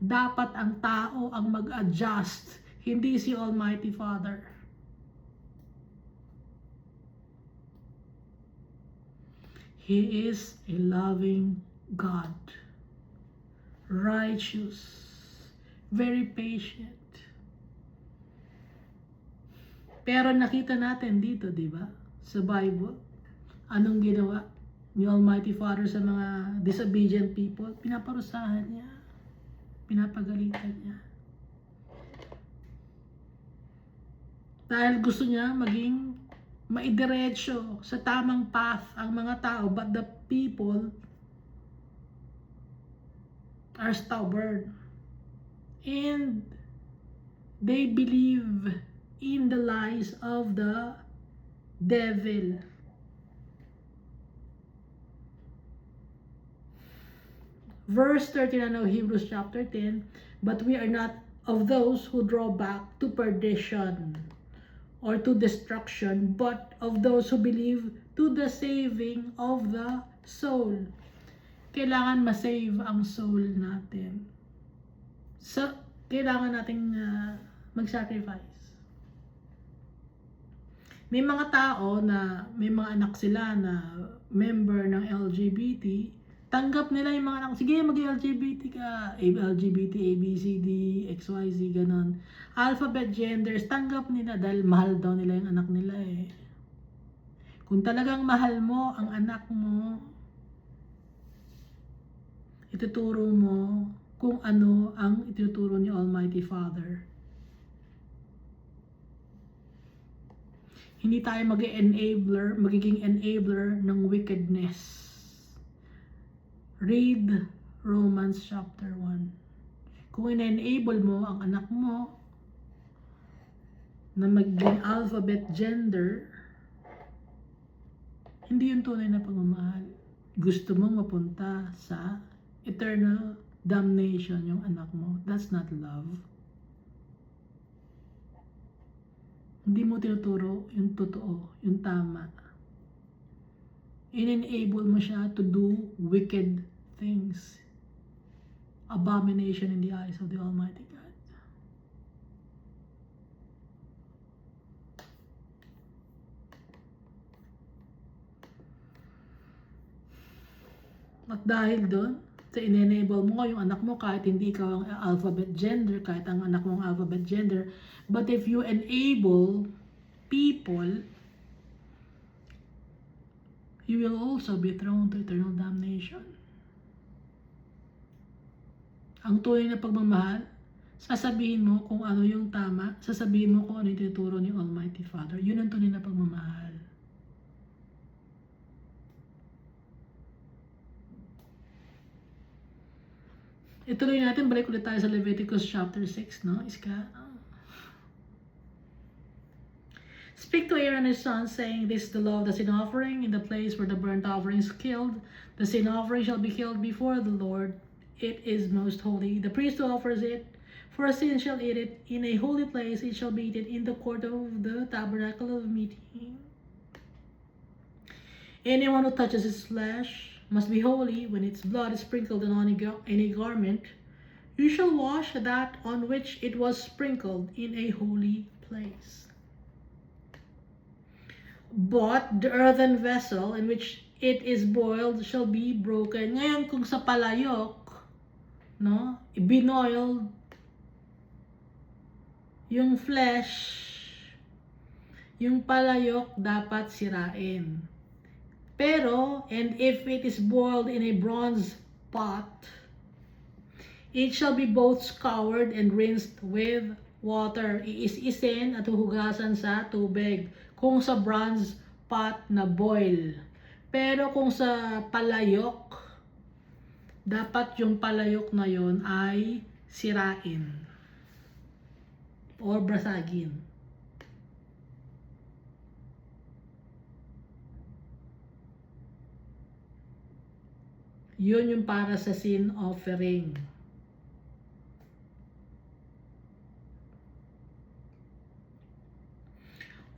Dapat ang tao ang mag-adjust, hindi si Almighty Father. He is a loving God, righteous, very patient. Pero nakita natin dito, di ba? Sa Bible, anong ginawa ni Almighty Father sa mga disobedient people? Pinaparusahan niya. Pinapagalitan niya. Dahil gusto niya maging maidiretso sa tamang path ang mga tao, but the people are stubborn. And they believe in the lies of the devil. Verse 39 of Hebrews chapter 10, but we are not of those who draw back to perdition or to destruction, but of those who believe to the saving of the soul. Kailangan ma-save ang soul natin. So, kailangan nating mag-sacrifice. May mga tao na may mga anak sila na member ng LGBT, tanggap nila yung mga anak, sige mag-LGBT ka, LGBT, ABCD, XYZ, ganon. Alphabet genders, tanggap nila dahil mahal daw nila yung anak nila eh. Kung talagang mahal mo ang anak mo, ituturo mo kung ano ang ituturo ni Almighty Father. Hindi tayo magiging enabler ng wickedness. Read Romans chapter 1. Kung ina-enable mo ang anak mo na maging alphabet gender, hindi yung tunay na pagmamahal. Gusto mong mapunta sa eternal damnation yung anak mo. That's not love. Hindi mo tinuturo yung totoo, yung tama. In-enable mo siya to do wicked things. Abomination in the eyes of the Almighty God. At dahil doon, sa in-enable mo yung anak mo kahit hindi ikaw ang alphabet gender, kahit ang anak mo ang alphabet gender, but if you enable people, you will also be thrown to eternal damnation. Ang tunay na pagmamahal sasabihin mo kung ano yung tama, sasabihin mo kung ano yung tinuturo ni Almighty Father. Yun ang tunay na pagmamahal. Ituloy natin, balik ulit tayo sa Leviticus chapter 6, no? Speak to Aaron and his sons, saying, this is the law of the sin offering, in the place where the burnt offering is killed. The sin offering shall be killed before the Lord. It is most holy. The priest who offers it for a sin shall eat it in a holy place. It shall be eaten in the court of the tabernacle of meeting. Anyone who touches its flesh must be holy. When its blood is sprinkled on any garment, you shall wash that on which it was sprinkled in a holy place. But the earthen vessel in which it is boiled shall be broken. Ngayon, kung sa palayok, no, binoiled yung flesh, yung palayok dapat sirain. Pero, and if it is boiled in a bronze pot, it shall be both scoured and rinsed with water. Iis-isin at huhugasan sa tubig kung sa bronze pot na boil. Pero kung sa palayok, dapat yung palayok na yon ay sirain or basagin. Yun yung para sa sin offering.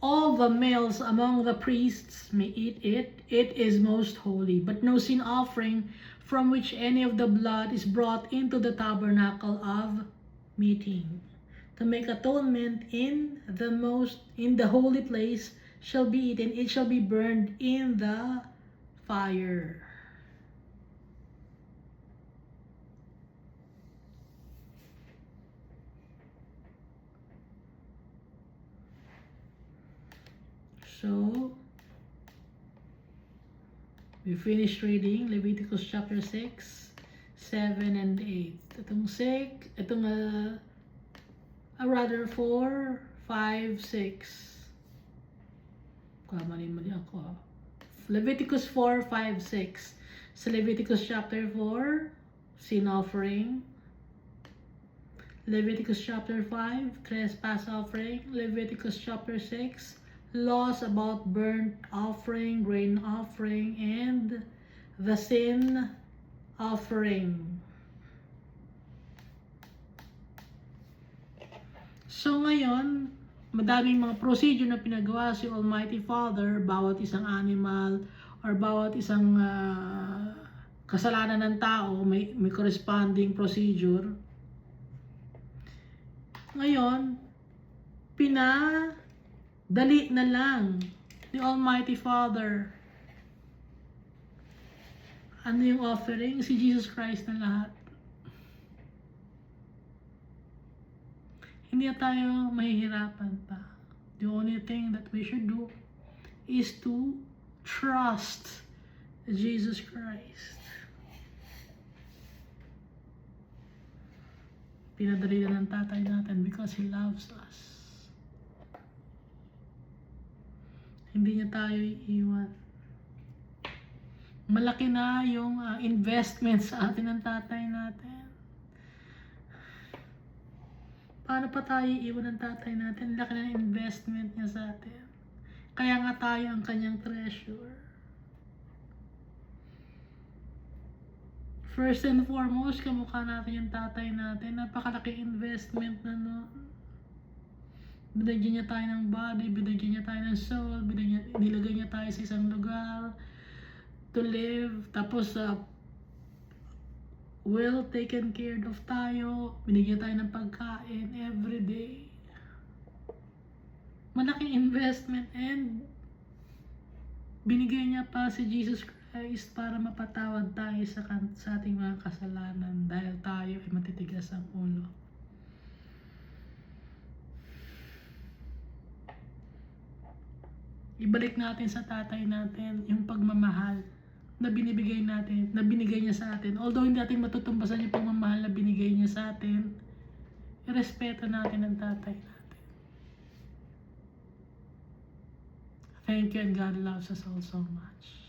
All the males among the priests may eat it. It is most holy. But no sin offering from which any of the blood is brought into the tabernacle of meeting to make atonement in the holy place shall be eaten. It shall be burned in the fire. So, we finished reading Leviticus chapter 6, 7, and 8. Itong rather 4, 5, 6. Mali ako. Leviticus 4, 5, 6. Sa Leviticus chapter 4, sin offering. Leviticus chapter 5, trespass offering. Leviticus chapter 6, laws about burnt offering, grain offering, and the sin offering. So ngayon, madaming mga procedure na pinagawa si Almighty Father, bawat isang animal or bawat isang kasalanan ng tao, may corresponding procedure. Ngayon, dali na lang ni Almighty Father. Ano yung offering? Si Jesus Christ na lahat. Hindi na tayo mahihirapan pa. The only thing that we should do is to trust Jesus Christ. Pinadali na ng tatay natin because He loves us. Hindi niya tayo iiwan. Malaki na yung investment sa atin ng tatay natin. Paano pa tayo iiwan ng tatay natin? Laki na ng investment niya sa atin. Kaya nga tayo ang kanyang treasure. First and foremost, kamukha natin yung tatay natin. Napakalaki investment na noon. Binigyan niya tayo ng body, binigyan niya tayo ng soul, nilagay niya tayo sa isang lugar to live. Tapos, well taken care of tayo, binigyan tayo ng pagkain every day. Malaking investment, and binigay niya pa si Jesus Christ para mapatawad tayo sa ating mga kasalanan dahil tayo ay matitigas ang ulo. Ibalik natin sa tatay natin yung pagmamahal na binibigay natin, na binigay niya sa atin. Although hindi natin matutumbasan yung pagmamahal na binigay niya sa atin, Irespeto natin ang tatay natin. Thank you and God loves us all so much.